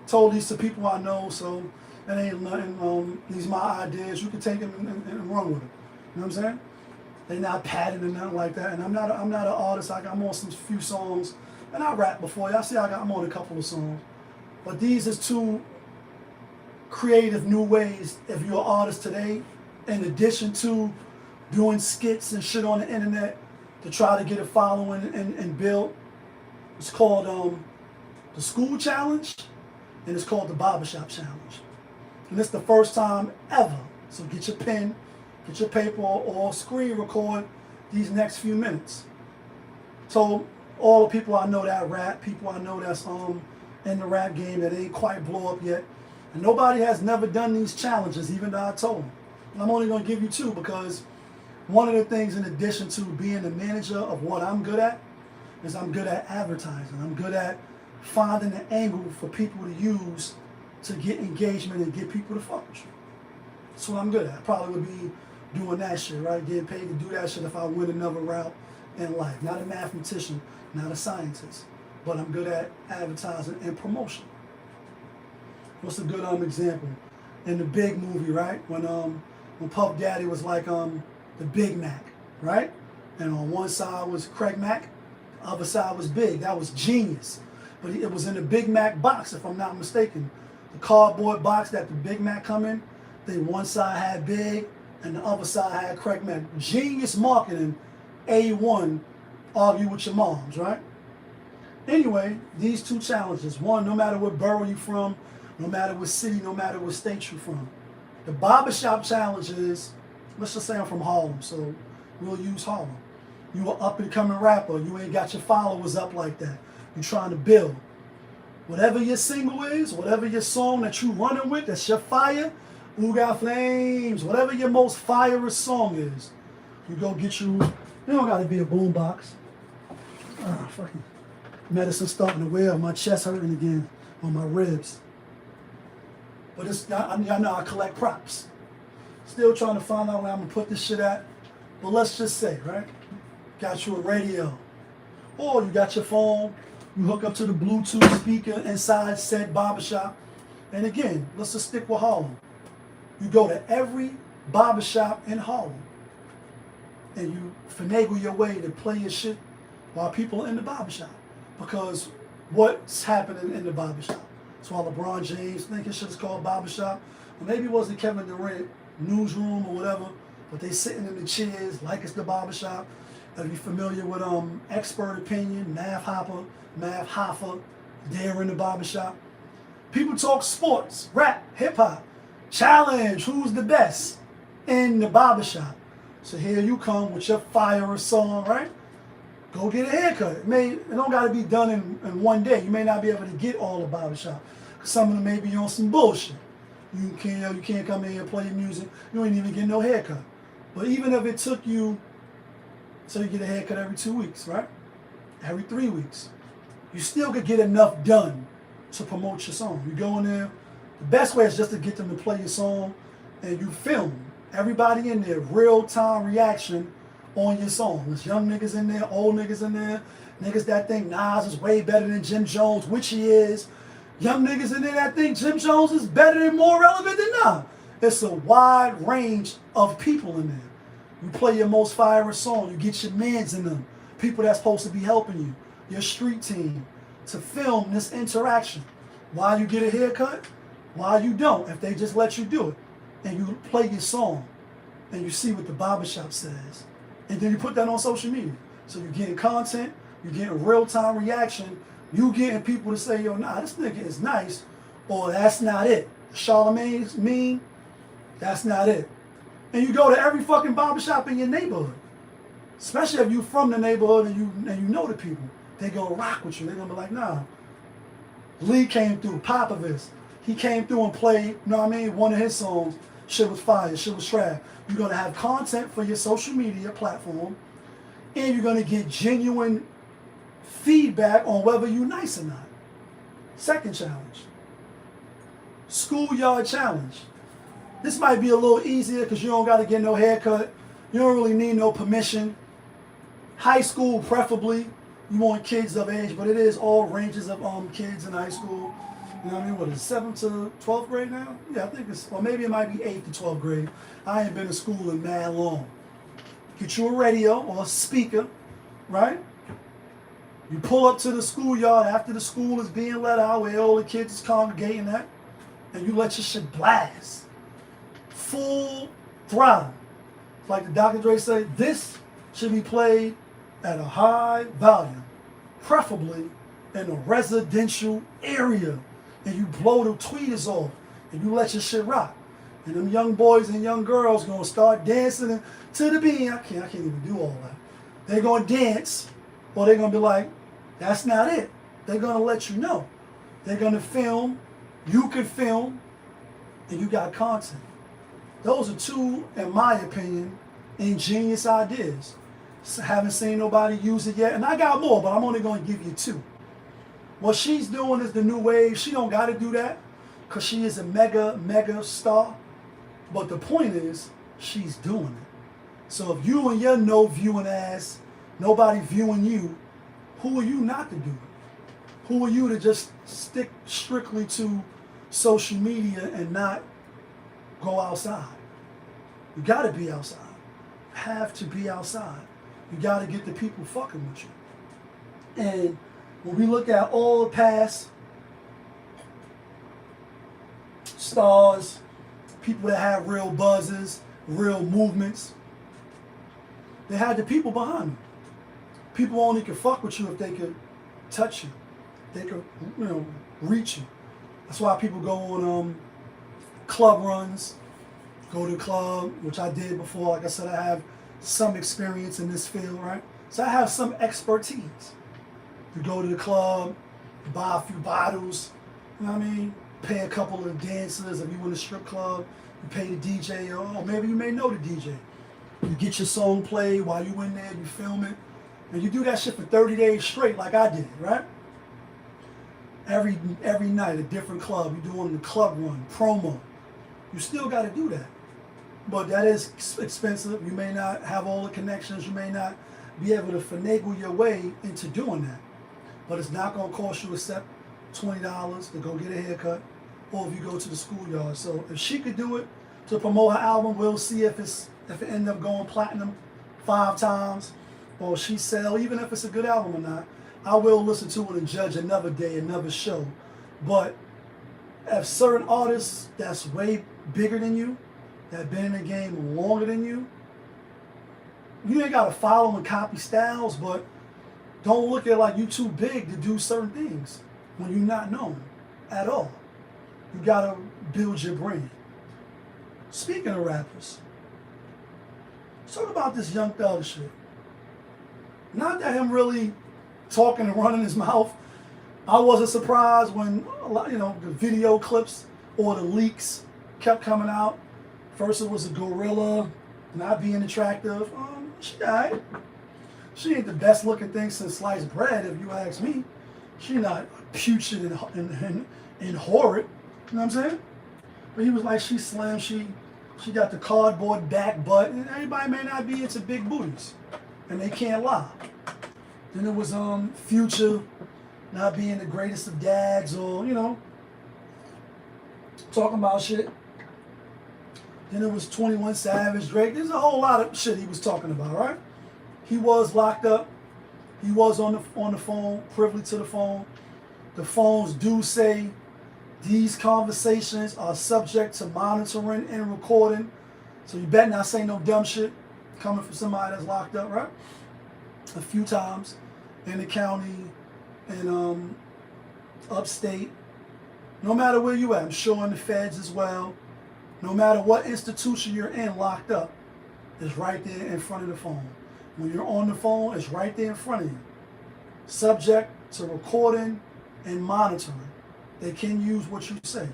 A: Told these to people I know, so that ain't nothing. These are my ideas. You can take them and run with them. You know what I'm saying? They're not padded or nothing like that. And I'm not an artist. I'm on some few songs, and I rap before. Y'all see, I'm on a couple of songs. But these is two creative new ways if you're an artist today, in addition to doing skits and shit on the internet to try to get a following and build. It's called the School Challenge, and it's called the Barbershop Challenge. And it's the first time ever. So get your pen, get your paper, or screen record these next few minutes. So all the people I know that rap, people I know that's in the rap game that ain't quite blow up yet, and nobody has never done these challenges, even though I told them. And I'm only gonna give you two because one of the things, in addition to being the manager of what I'm good at, is I'm good at advertising. I'm good at finding an angle for people to use to get engagement and get people to fuck with you. That's what I'm good at. I probably would be doing that shit, right? Getting paid to do that shit if I went another route in life. Not a mathematician, not a scientist, but I'm good at advertising and promotion. What's a good example? In the Big movie, right? When Puff Daddy was like the Big Mac, right? And on one side was Craig Mack, the other side was Big. That was genius. But it was in the Big Mac box, if I'm not mistaken. The cardboard box that the Big Mac come in, one side had Big and the other side had Craig Mack. Genius marketing, A1, argue with your moms, right? Anyway, these two challenges. One, no matter what borough you from, no matter what city, no matter what state you're from. The barbershop challenge is, let's just say I'm from Harlem, so we'll use Harlem. You an up and coming rapper, you ain't got your followers up like that. You're trying to build. Whatever your single is, whatever your song that you running with, that's your fire, Who Got Flames, whatever your most fire song is, you go get you don't gotta be a boombox. Fucking medicine starting to wear, my chest hurting again on my ribs. But it's not, I know I collect props. Still trying to find out where I'm gonna put this shit at. But let's just say, right? Got you a radio. Or you got your phone, you hook up to the Bluetooth speaker inside said barbershop. And again, let's just stick with Harlem. You go to every barbershop in Harlem and you finagle your way to play your shit while people are in the barbershop. Because what's happening in the barbershop? That's why LeBron James think his shit is called barbershop. Or maybe it wasn't Kevin Durant, newsroom or whatever, but they sitting in the chairs like it's the barbershop. If you're familiar with expert opinion, Math Hoffa, they're in the barbershop. People talk sports, rap, hip hop, challenge, who's the best in the barbershop. So here you come with your fire song, right? Go get a haircut. It don't got to be done in one day. You may not be able to get all the barbershop. Cause some of them may be on some bullshit. You can't come in here and play your music. You ain't even get no haircut. But even if it took you, so you get a haircut every 2 weeks, right? Every 3 weeks. You still could get enough done to promote your song. You go in there, the best way is just to get them to play your song and you film everybody in there, real-time reaction on your song. There's young niggas in there, old niggas in there, niggas that think Nas is way better than Jim Jones, which he is. Young niggas in there that think Jim Jones is better and more relevant than Nas. It's a wide range of people in there. You play your most fire song, you get your mans in them, people that's supposed to be helping you, your street team, to film this interaction. Why you get a haircut, why you don't, if they just let you do it. And you play your song, and you see what the barbershop says. And then you put that on social media. So you're getting content, you're getting real-time reaction, you getting people to say, yo, nah, this nigga is nice, or that's not it. Charlemagne's mean, that's not it. And you go to every fucking barbershop in your neighborhood. Especially if you're from the neighborhood and you know the people. They gonna rock with you. They're gonna be like, nah. Lee came through, Popovich. He came through and played, you know what I mean, one of his songs. Shit was fire, shit was trash. You're gonna have content for your social media platform, and you're gonna get genuine feedback on whether you're nice or not. Second challenge. Schoolyard challenge. This might be a little easier because you don't got to get no haircut. You don't really need no permission. High school, preferably. You want kids of age, but it is all ranges of kids in high school. You know what I mean? What is it, 7th to 12th grade now? Yeah, I think it's, or maybe it might be 8th to 12th grade. I ain't been to school in mad long. get you a radio or a speaker, right? You pull up to the schoolyard after the school is being let out, where all the kids is congregating at, and you let your shit blast. Full throttle. Like the Dr. Dre said, this should be played at a high volume, preferably in a residential area. And you blow the tweeters off, and you let your shit rock. And them young boys and young girls gonna start dancing to the beat. I can't even do all that. They're gonna dance, or they're gonna be like, that's not it. They're gonna let you know. They're gonna film, you can film, and you got content. Those are two, in my opinion, ingenious ideas. Haven't seen nobody use it yet, and I got more, but I'm only gonna give you two. What she's doing is the new wave. She don't gotta do that, because she is a mega star. But the point is, she's doing it. So if you and your no viewing ass, nobody viewing you, who are you not to do it? Who are you to just stick strictly to social media and not go outside? You gotta be outside. You have to be outside. You gotta get the people fucking with you. And when we look at all the past stars, people that have real buzzes, real movements, they had the people behind them. People only could fuck with you if they could touch you. They could, reach you. That's why people go on club runs, go to the club, which I did before. Like I said, I have some experience in this field, right? So I have some expertise. You go to the club, you buy a few bottles, you know what I mean? Pay a couple of the dancers. If you in a strip club, you pay the DJ, or maybe you may know the DJ. You get your song played while you in there, you film it, and you do that shit for 30 days straight like I did, right? Every night, a different club. You're doing the club run, promo. You still got to do that. But that is expensive. You may not have all the connections. You may not be able to finagle your way into doing that. But it's not going to cost you except $20 to go get a haircut, or if you go to the schoolyard. So if she could do it to promote her album, we'll see if it ends up going platinum 5 times, or she sell, even if it's a good album or not. I will listen to it and judge another day, another show. But if certain artists that's way bigger than you, that been in the game longer than you ain't got to follow and copy styles, but don't look at like you too big to do certain things when you're not known at all. You got to build your brand. Speaking of rappers, let's talk about this Young Thug shit. Not that him really talking and running his mouth. I wasn't surprised when the video clips or the leaks kept coming out. First it was a gorilla not being attractive. She alright. She ain't the best looking thing since sliced bread, if you ask me. She not putrid and horrid. You know what I'm saying? But he was like, she slim, she got the cardboard back butt, and everybody may not be into big booties, and they can't lie. Then it was Future not being the greatest of dads, or talking about shit. Then it was 21 Savage, Drake. There's a whole lot of shit he was talking about, right? He was locked up. He was on the phone, privy to the phone. The phones do say these conversations are subject to monitoring and recording. So you better not say no dumb shit coming from somebody that's locked up, right? A few times in the county and upstate. No matter where you at, I'm sure in the feds as well. No matter what institution you're in, locked up, it's right there in front of the phone. When you're on the phone, it's right there in front of you. Subject to recording and monitoring. They can use what you say.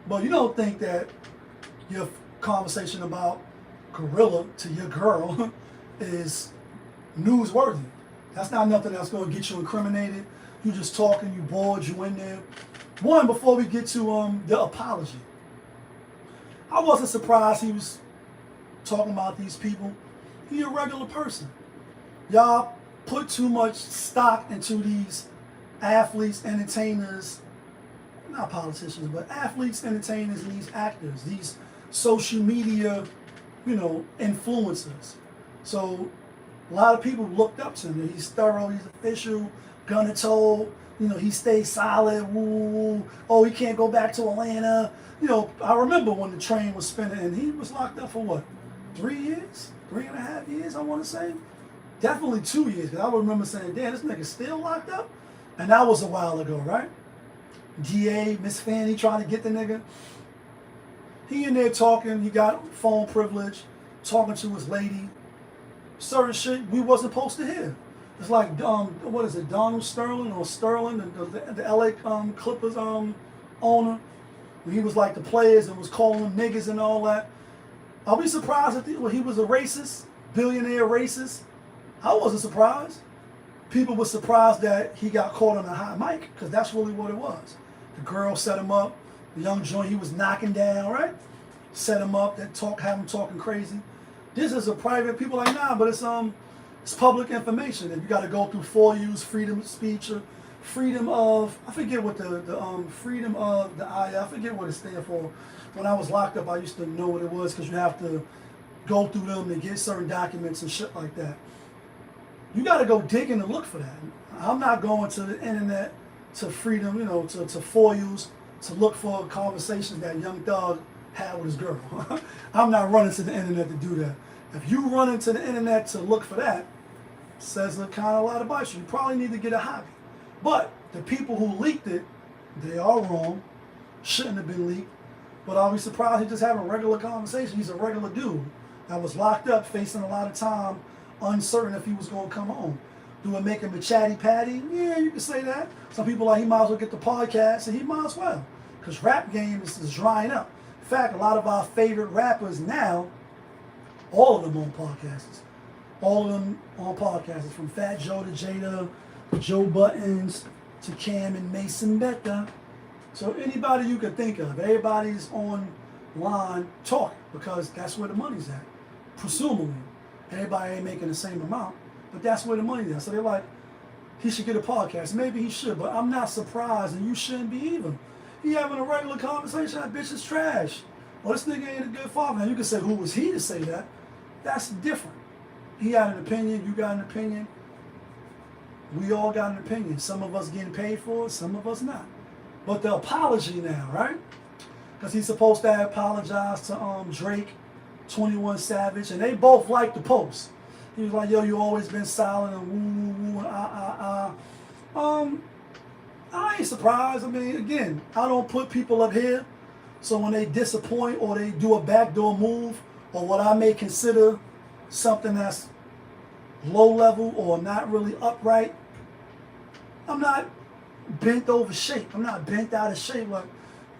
A: But you don't think that your conversation about gorilla to your girl is newsworthy. That's not nothing that's going to get you incriminated. You just talking, you bored, you in there. One, before we get to the apology. I wasn't surprised he was talking about these people. He a regular person. Y'all put too much stock into these athletes, entertainers, not politicians, but athletes, entertainers, and these actors, these social media, influencers. So a lot of people looked up to him. He's thorough, he's official, gun and toe. You know, he stays solid. Woo. Oh, he can't go back to Atlanta. You know, I remember when the train was spinning and he was locked up for what? 3 years? 3.5 years, I want to say. Definitely 2 years. Because I remember saying, damn, this nigga's still locked up? And that was a while ago, right? DA, Miss Fanny trying to get the nigga. He in there talking. He got phone privilege, talking to his lady. Certain shit we wasn't supposed to hear. It's like, what is it, Donald Sterling or Sterling, the LA Clippers owner. He was like the players and was calling them niggas and all that. Are we surprised that he was a racist, billionaire racist? I wasn't surprised. People were surprised that he got caught on a hot mic, because that's really what it was. The girl set him up, the young joint he was knocking down, right? Set him up, have him talking crazy. This is a private, people like, nah, but it's public information. If you got to go through FOIA's freedom of speech or freedom of, I forget what the freedom of the I forget what it stands for. When I was locked up, I used to know what it was, because you have to go through them to get certain documents and shit like that. You got to go digging and look for that. I'm not going to the internet, to freedom, you know, to FOIA's to look for conversations that Young Thug had with his girl. I'm not running to the internet to do that. If you run into the internet to look for that, says a kind of a lot about you. You probably need to get a hobby. But the people who leaked it, they are wrong. Shouldn't have been leaked. But I'll be surprised he just having a regular conversation. He's a regular dude that was locked up, facing a lot of time, uncertain if he was going to come home. Do it make him a chatty patty? Yeah, you can say that. Some people like he might as well get the podcast, and he might as well. Because rap game is drying up. In fact, a lot of our favorite rappers now, all of them on podcasts. All of them on podcasts. From Fat Joe to Jada, to Joe Buttons, to Cam and Mason Becca. So anybody you can think of, everybody's online talking, because that's where the money's at. Presumably. Everybody ain't making the same amount, but that's where the money's at. So they're like, he should get a podcast. Maybe he should, but I'm not surprised, and you shouldn't be either. He having a regular conversation, that bitch is trash. Well, this nigga ain't a good father. Now you can say, who was he to say that? That's different. He had an opinion, you got an opinion. We all got an opinion. Some of us getting paid for it, some of us not. But the apology now, right? Because he's supposed to apologize to Drake, 21 Savage, and they both liked the post. He was like, yo, you always been silent and woo, woo, and I ain't surprised. I mean, again, I don't put people up here, so when they disappoint or they do a backdoor move or what I may consider something that's low level or not really upright, I'm not bent over shape. I'm not bent out of shape like,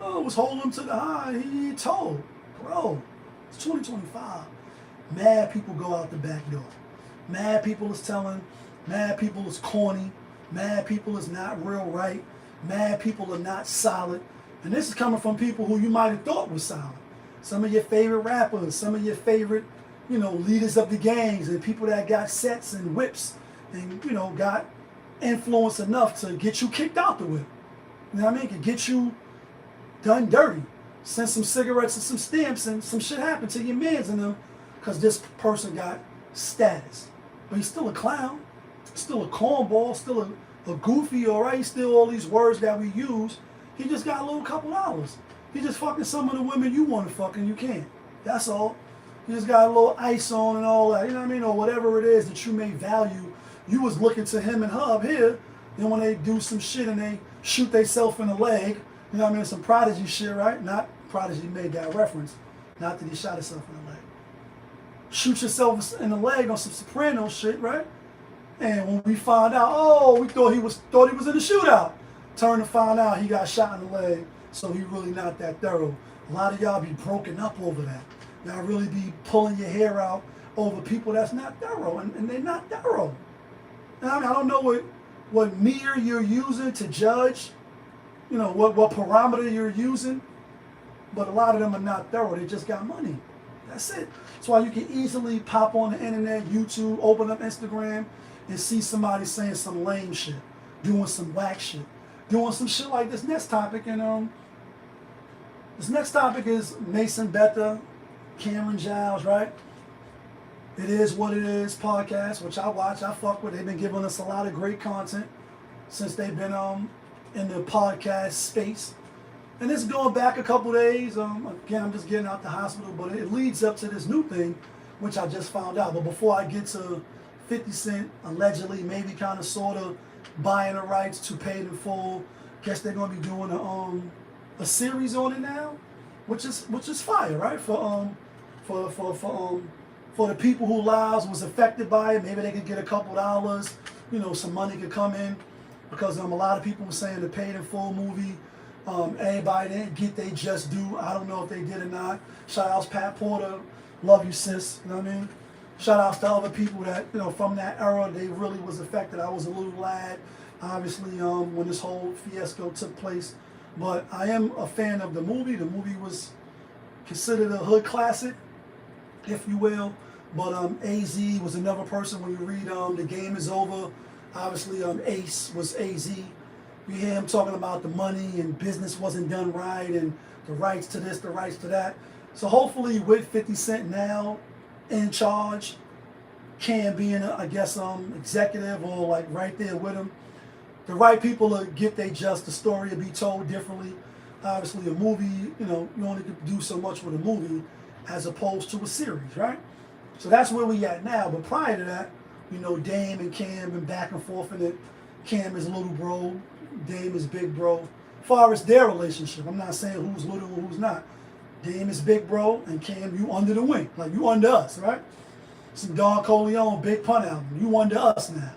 A: oh, it was holding to the high. He told. Bro, it's 2025. Mad people go out the back door. Mad people is telling. Mad people is corny. Mad people is not real right. Mad people are not solid. And this is coming from people who you might have thought was solid. Some of your favorite rappers, some of your favorite, you know, leaders of the gangs and people that got sets and whips and, you know, got influence enough to get you kicked out the whip. You know what I mean? Could get you done dirty. Send some cigarettes and some stamps and some shit happened to your mans in them because this person got status. But he's still a clown, still a cornball, still a goofy, all right? Still all these words that we use. He just got a little couple dollars. He just fucking some of the women you want to fuck and you can't. That's all. He just got a little ice on and all that. You know what I mean? Or whatever it is that you may value. You was looking to him and her up here. Then when they do some shit and they shoot themselves in the leg, you know what I mean? Some Prodigy shit, right? Not Prodigy made that reference. Not that he shot himself in the leg. Shoot yourself in the leg on some Soprano shit, right? And when we find out, oh, we thought he was in the shootout. Turn to find out he got shot in the leg, so he really not that thorough. A lot of y'all be broken up over that. Y'all really be pulling your hair out over people that's not thorough, and they're not thorough. And I mean, I don't know what meter you're using to judge, you know, what parameter you're using, but a lot of them are not thorough. They just got money. That's it. That's why you can easily pop on the internet, YouTube, open up Instagram, and see somebody saying some lame shit, doing some whack shit, doing some shit like this next topic. And this next topic is Mason Becca, Cameron Giles, right? It Is What It Is podcast, which I watch, I fuck with. They've been giving us a lot of great content since they've been in the podcast space. And it's going back a couple days. Again, I'm just getting out the hospital, but it leads up to this new thing, which I just found out. But before I get to 50 Cent allegedly, maybe kind of sort of buying the rights to Paid in Full, guess they're going to be doing a series on it now, which is fire, right? For the people who lives was affected by it, maybe they could get a couple dollars, some money could come in, because a lot of people were saying the Paid in Full movie, everybody didn't get they just due. I don't know if they did or not. Shout outs Pat Porter, love you sis, you know what I mean? Shout outs to other people that, from that era, they really was affected. I was a little lad, obviously, when this whole fiasco took place. But I am a fan of the movie. The movie was considered a hood classic, if you will. But AZ was another person. When you read The Game Is Over, obviously Ace was AZ. You hear him talking about the money and business wasn't done right and the rights to this, the rights to that. So hopefully with 50 Cent now in charge, Cam being, I guess, executive or like right there with him, the right people will get they just, the story will be told differently. Obviously a movie, you only could do so much with a movie as opposed to a series, right? So that's where we at now. But prior to that, Dame and Cam been back and forth in it. Cam is little bro, Dame is big bro. As far as their relationship, I'm not saying who's little and who's not. Dame is big bro, and Cam, you under the wing. Like, you under us, right? Some Don Corleone, Big Pun album. You under us now.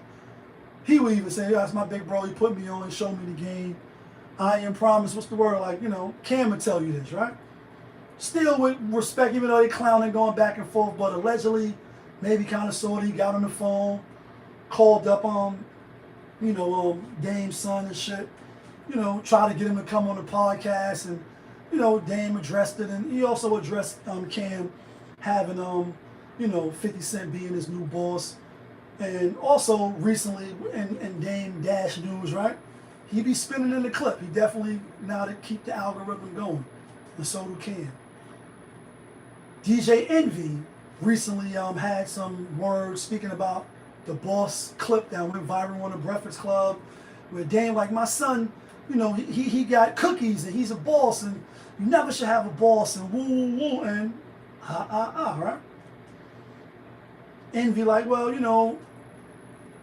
A: He would even say, that's my big bro. He put me on and showed me the game. I am promised, what's the word? Like, Cam would tell you this, right? Still with respect, even though they clowning, going back and forth, but allegedly, maybe kind of sort of, he got on the phone, called up Dame's son and shit, try to get him to come on the podcast, and, Dame addressed it, and he also addressed Cam having, 50 Cent being his new boss. And also recently in Dame Dash News, right? He be spinning in the clip. He definitely now to keep the algorithm going. And so do Cam. DJ Envy recently had some words speaking about the boss clip that went viral on the Breakfast Club, where Dame, like, my son, he got cookies and he's a boss and you never should have a boss and woo woo woo and right? Envy like, well,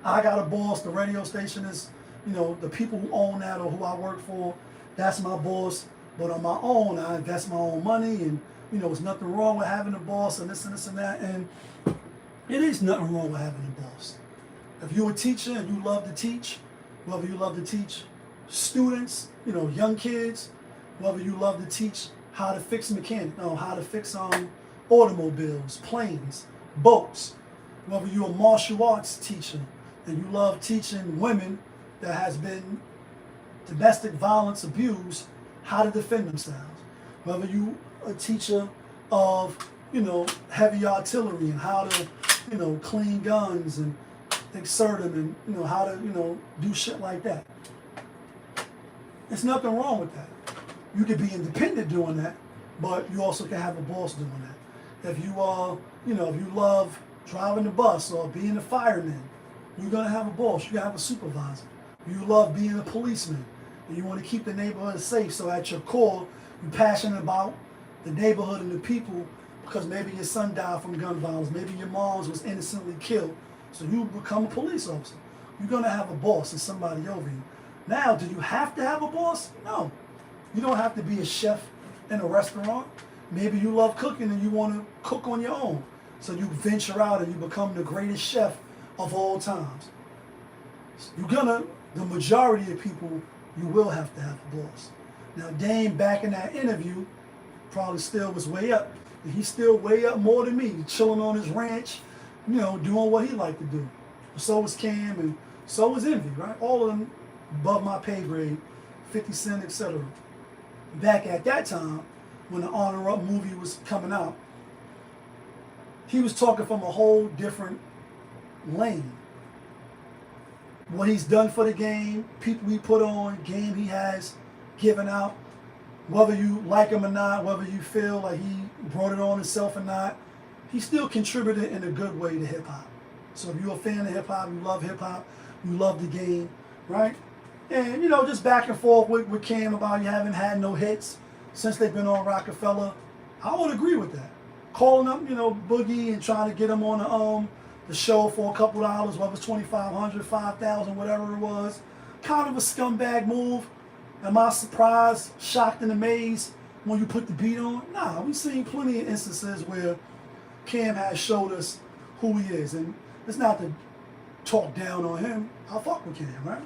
A: I got a boss, the radio station is, the people who own that or who I work for, that's my boss. But on my own, I invest my own money, and, there's nothing wrong with having a boss and this and this and that. And it is nothing wrong with having a boss. If you're a teacher and you love to teach, whether you love to teach students, young kids, whether you love to teach how to fix how to fix automobiles, planes, boats, whether you're a martial arts teacher and you love teaching women that has been domestic violence abused how to defend themselves, whether you a teacher of heavy artillery and how to clean guns and exert them and how to do shit like that. There's nothing wrong with that. You could be independent doing that, but you also can have a boss doing that. If you are, if you love driving the bus or being a fireman, you're gonna have a boss. You're gonna have a supervisor. You love being a policeman, and you want to keep the neighborhood safe. So at your core, you're passionate about the neighborhood and the people because maybe your son died from gun violence, maybe your mom's was innocently killed. So you become a police officer. You're gonna have a boss and somebody over you. Now, do you have to have a boss? No. You don't have to be a chef in a restaurant. Maybe you love cooking and you want to cook on your own. So you venture out and you become the greatest chef of all times. The majority of people, you will have to have a boss. Now, Dame, back in that interview, probably still was way up. And he's still way up more than me, chilling on his ranch, doing what he liked to do. So was Cam and so was Envy, right? All of them above my pay grade, 50 Cent, etc. Back at that time, when the Honor Up movie was coming out, he was talking from a whole different lane. What he's done for the game, people he put on, game he has given out, whether you like him or not, whether you feel like he brought it on himself or not, he still contributed in a good way to hip hop. So if you're a fan of hip hop, you love hip hop, you love the game, right? And you know, just back and forth with Cam about you haven't had no hits since they've been on Rockefeller. I would agree with that. Calling up, you know, Boogie and trying to get him on the show for a couple dollars, whether it's $2,500, $5,000, whatever it was. Kind of a scumbag move. Am I surprised, shocked, and amazed when you put the beat on? Nah, we've seen plenty of instances where Cam has showed us who he is. And it's not to talk down on him. I fuck with Cam, right?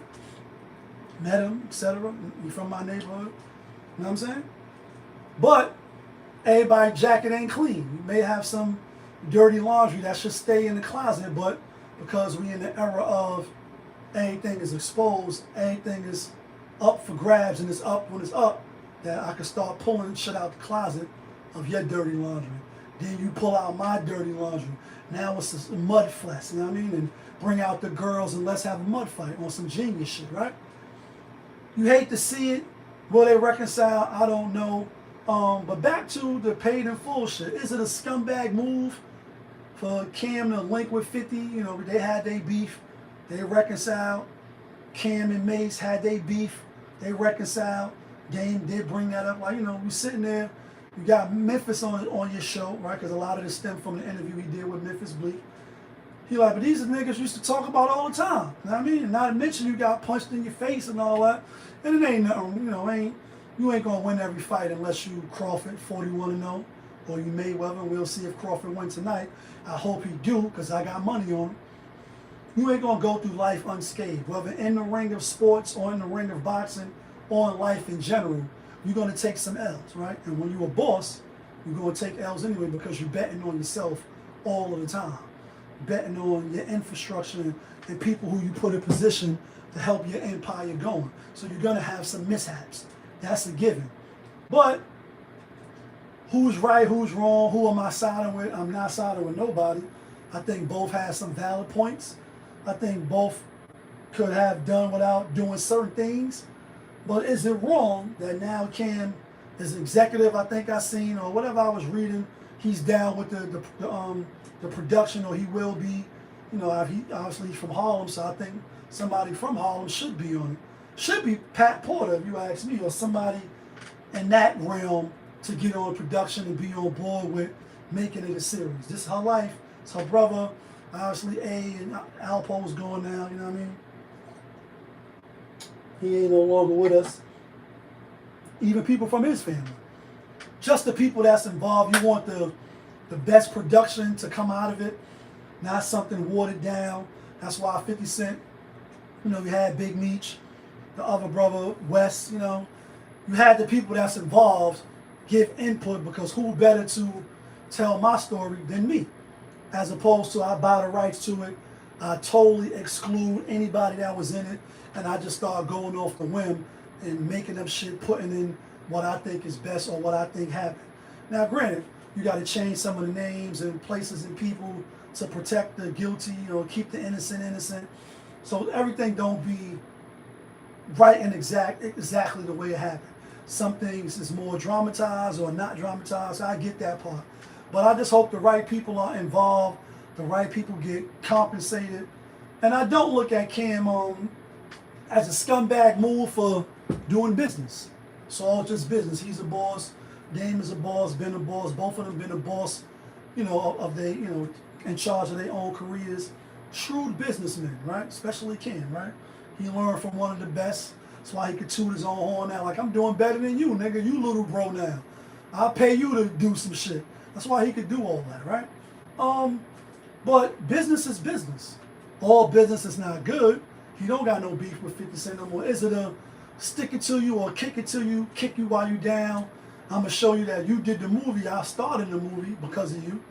A: Met him, etc. He from my neighborhood. You know what I'm saying? But everybody's jacket ain't clean. You may have some dirty laundry that should stay in the closet, but because we in the era of anything is exposed, anything is up for grabs, and it's up when it's up, that I can start pulling shit out the closet of your dirty laundry. Then you pull out my dirty laundry. Now it's a mud fest, you know what I mean? And bring out the girls and let's have a mud fight on some genius shit, right? You hate to see it. Will they reconcile? I don't know. But back to the paid in full shit. Is it a scumbag move for Cam to link with 50? You know, they had their beef. They reconciled. Cam and Mace had their beef. They reconciled. Dame did bring that up. Like, you know, we sitting there. You got Memphis on your show, right? Because a lot of this stemmed from the interview he did with Memphis Bleak. He like, but these are niggas used to talk about all the time. You know what I mean? And not to mention you got punched in your face and all that. And it ain't nothing, you know, you ain't gonna win every fight unless you Crawford 41-0, or you Mayweather. We'll see if Crawford wins tonight. I hope he do, because I got money on him. You ain't gonna go through life unscathed, whether in the ring of sports or in the ring of boxing or in life in general. You're gonna take some L's, right? And when you're a boss, you're gonna take L's anyway because you're betting on yourself all of the time. Betting on your infrastructure and people who you put in position to help your empire going. So you're gonna have some mishaps. That's a given. But who's right, who's wrong, who am I siding with? I'm not siding with nobody. I think both have some valid points. I think both could have done without doing certain things. But is it wrong that now Cam is executive, I think I seen, or whatever I was reading, he's down with the production, or he will be, you know, he obviously he's from Harlem, so I think somebody from Harlem should be on it. Should be Pat Porter, if you ask me, or somebody in that realm to get on production and be on board with making it a series. This is her life. It's her brother. Obviously, A and Alpo's going now, you know what I mean? He ain't no longer with us. Even people from his family. Just the people that's involved. You want the best production to come out of it, not something watered down. That's why 50 Cent, you know, you had Big Meech, the other brother, Wes, you know. You had the people that's involved give input, because who better to tell my story than me? As opposed to I buy the rights to it, I totally exclude anybody that was in it, and I just start going off the whim and making up shit, putting in what I think is best or what I think happened. Now granted, you got to change some of the names and places and people to protect the guilty or keep the innocent. So everything don't be right and exactly the way it happened. Some things is more dramatized or not dramatized. I get that part. But I just hope the right people are involved, the right people get compensated. And I don't look at Cam as a scumbag move for doing business. It's all just business. He's a boss. Dame is a boss, been a boss. Both of them been a boss, you know, of they, you know, in charge of their own careers. Shrewd businessmen, right? Especially Cam, right? He learned from one of the best. That's why he could toot his own horn now. Like, I'm doing better than you, nigga. You little bro now. I'll pay you to do some shit. That's why he could do all that, right? But business is business. All business is not good. He don't got no beef with 50 Cent no more. Is it a stick it to you or kick it to you, kick you while you down? I'm going to show you that you did the movie. I started the movie because of you.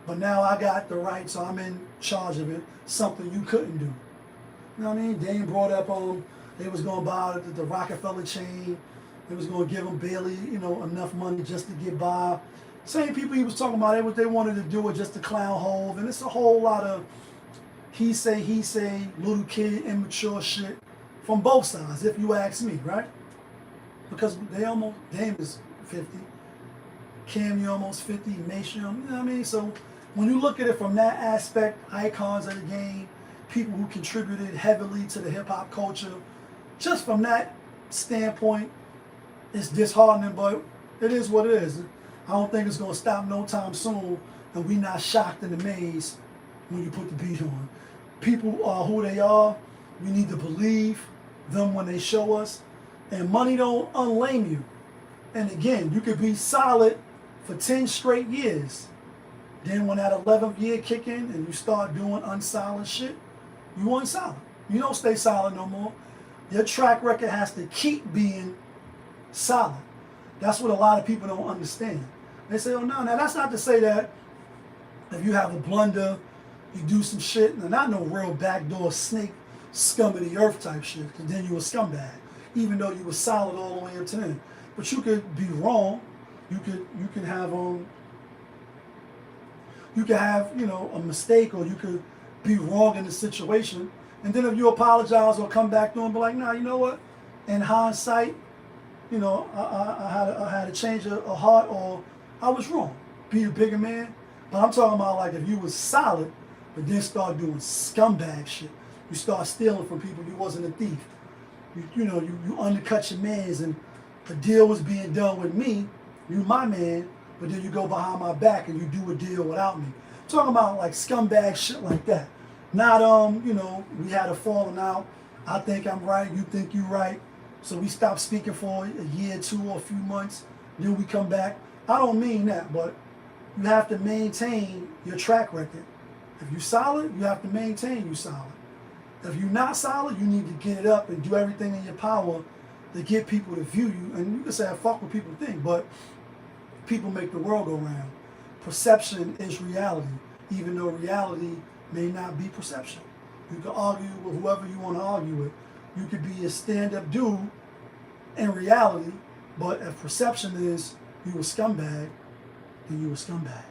A: But now I got the right, so I'm in charge of it. Something you couldn't do. You know what I mean? Dane brought up they was going to buy the Rockefeller chain. They was going to give him barely, you know, enough money just to get by. Same people he was talking about, they wanted to do it just to clown Hove. And it's a whole lot of he say, little kid, immature shit from both sides, if you ask me, right? Because Dame is 50. Cam, you almost 50. Mason, you know what I mean? So when you look at it from that aspect, icons of the game, people who contributed heavily to the hip hop culture, just from that standpoint, it's disheartening, but it is what it is. I don't think it's going to stop no time soon, and we not shocked and amazed when you put the beat on. People are who they are. We need to believe them when they show us, and money don't unlame you. And again, you could be solid for 10 straight years. Then when that 11th year kick in and you start doing unsolid shit, you unsolid. You don't stay solid no more. Your track record has to keep being solid. That's what a lot of people don't understand. They say, oh no, now that's not to say that if you have a blunder, you do some shit, and not no real backdoor snake, scum of the earth type shit, because then you a scumbag, even though you were solid all the way up to then. But you could be wrong. You can have you know, a mistake, or you could be wrong in the situation. And then if you apologize or come back to him and be like, nah, you know what? In hindsight, you know, I had a change of heart, or I was wrong. Be a bigger man. But I'm talking about like if you was solid, but then start doing scumbag shit. You start stealing from people. You wasn't a thief. You undercut your mans, and a deal was being done with me. You my man, but then you go behind my back and you do a deal without me. I'm talking about like scumbag shit like that. Not you know, we had a falling out. I think I'm right. You think you right. So we stop speaking for a year, 2 or a few months. Then we come back. I don't mean that, but you have to maintain your track record. If you're solid, you have to maintain you solid. If you're not solid, you need to get it up and do everything in your power to get people to view you. And you can say, I fuck what people think, but people make the world go round. Perception is reality, even though reality may not be perception. You can argue with whoever you want to argue with. You could be a stand-up dude in reality, but if perception is you a scumbag, then you a scumbag.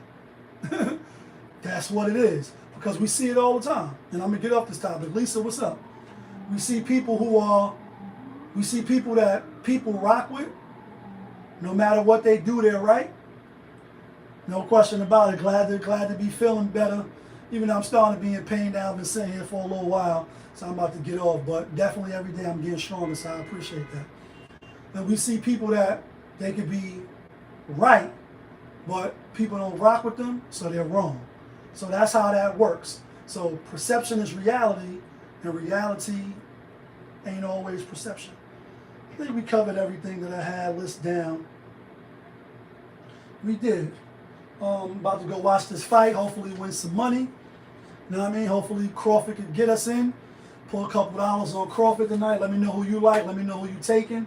A: That's what it is. Because we see it all the time. And I'm going to get off this topic. Lisa, what's up? We see people that people rock with. No matter what they do, they're right. No question about it. Glad to be feeling better. Even though I'm starting to be in pain now. I've been sitting here for a little while. So I'm about to get off. But definitely every day I'm getting stronger. So I appreciate that. And we see people that they could be right, but people don't rock with them, so they're wrong. So that's how that works. So perception is reality, and reality ain't always perception. I think we covered everything that I had listed down. We did. About to go watch this fight, hopefully win some money. You know what I mean? Hopefully Crawford could get us in. Pull a couple dollars on Crawford tonight. Let me know who you like. Let me know who you taking.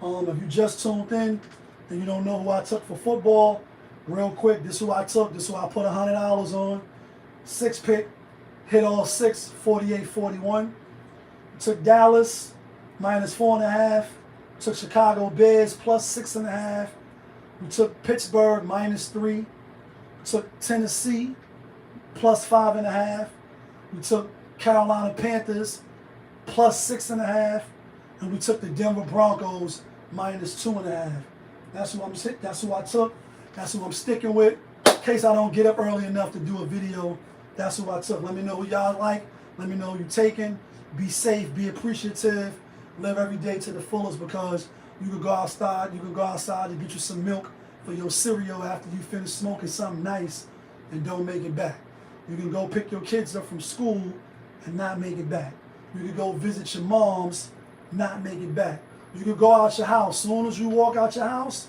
A: If you just tuned in and you don't know who I took for football, real quick, this is who I took. This is who I put $100 on. 6-pick, hit all 6, 48-41. Took Dallas, -4.5. Took Chicago Bears, +6.5. We took Pittsburgh, -3. Took Tennessee, +5.5. We took Carolina Panthers, +6.5. And we took the Denver Broncos, -2.5. That's who I took. That's who I'm sticking with. In case I don't get up early enough to do a video, that's who I took. Let me know who y'all like. Let me know who you're taking. Be safe. Be appreciative. Live every day to the fullest, because you can go outside. You can go outside and get you some milk for your cereal after you finish smoking something nice and don't make it back. You can go pick your kids up from school and not make it back. You can go visit your moms, not make it back. You can go out your house. Soon as you walk out your house,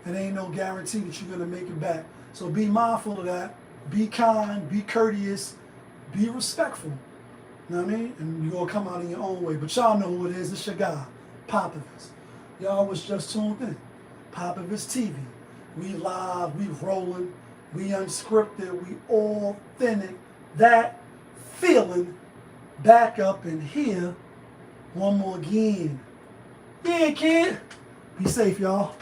A: it ain't no guarantee that you're gonna make it back. So be mindful of that. Be kind, be courteous, be respectful. You know what I mean? And you're gonna come out in your own way. But y'all know who it is. It's your guy, Popovich. Y'all was just tuned in. Popovich TV. We live, we rolling, we unscripted, we authentic. That feeling back up in here one more again. Yeah, kid. Be safe, y'all.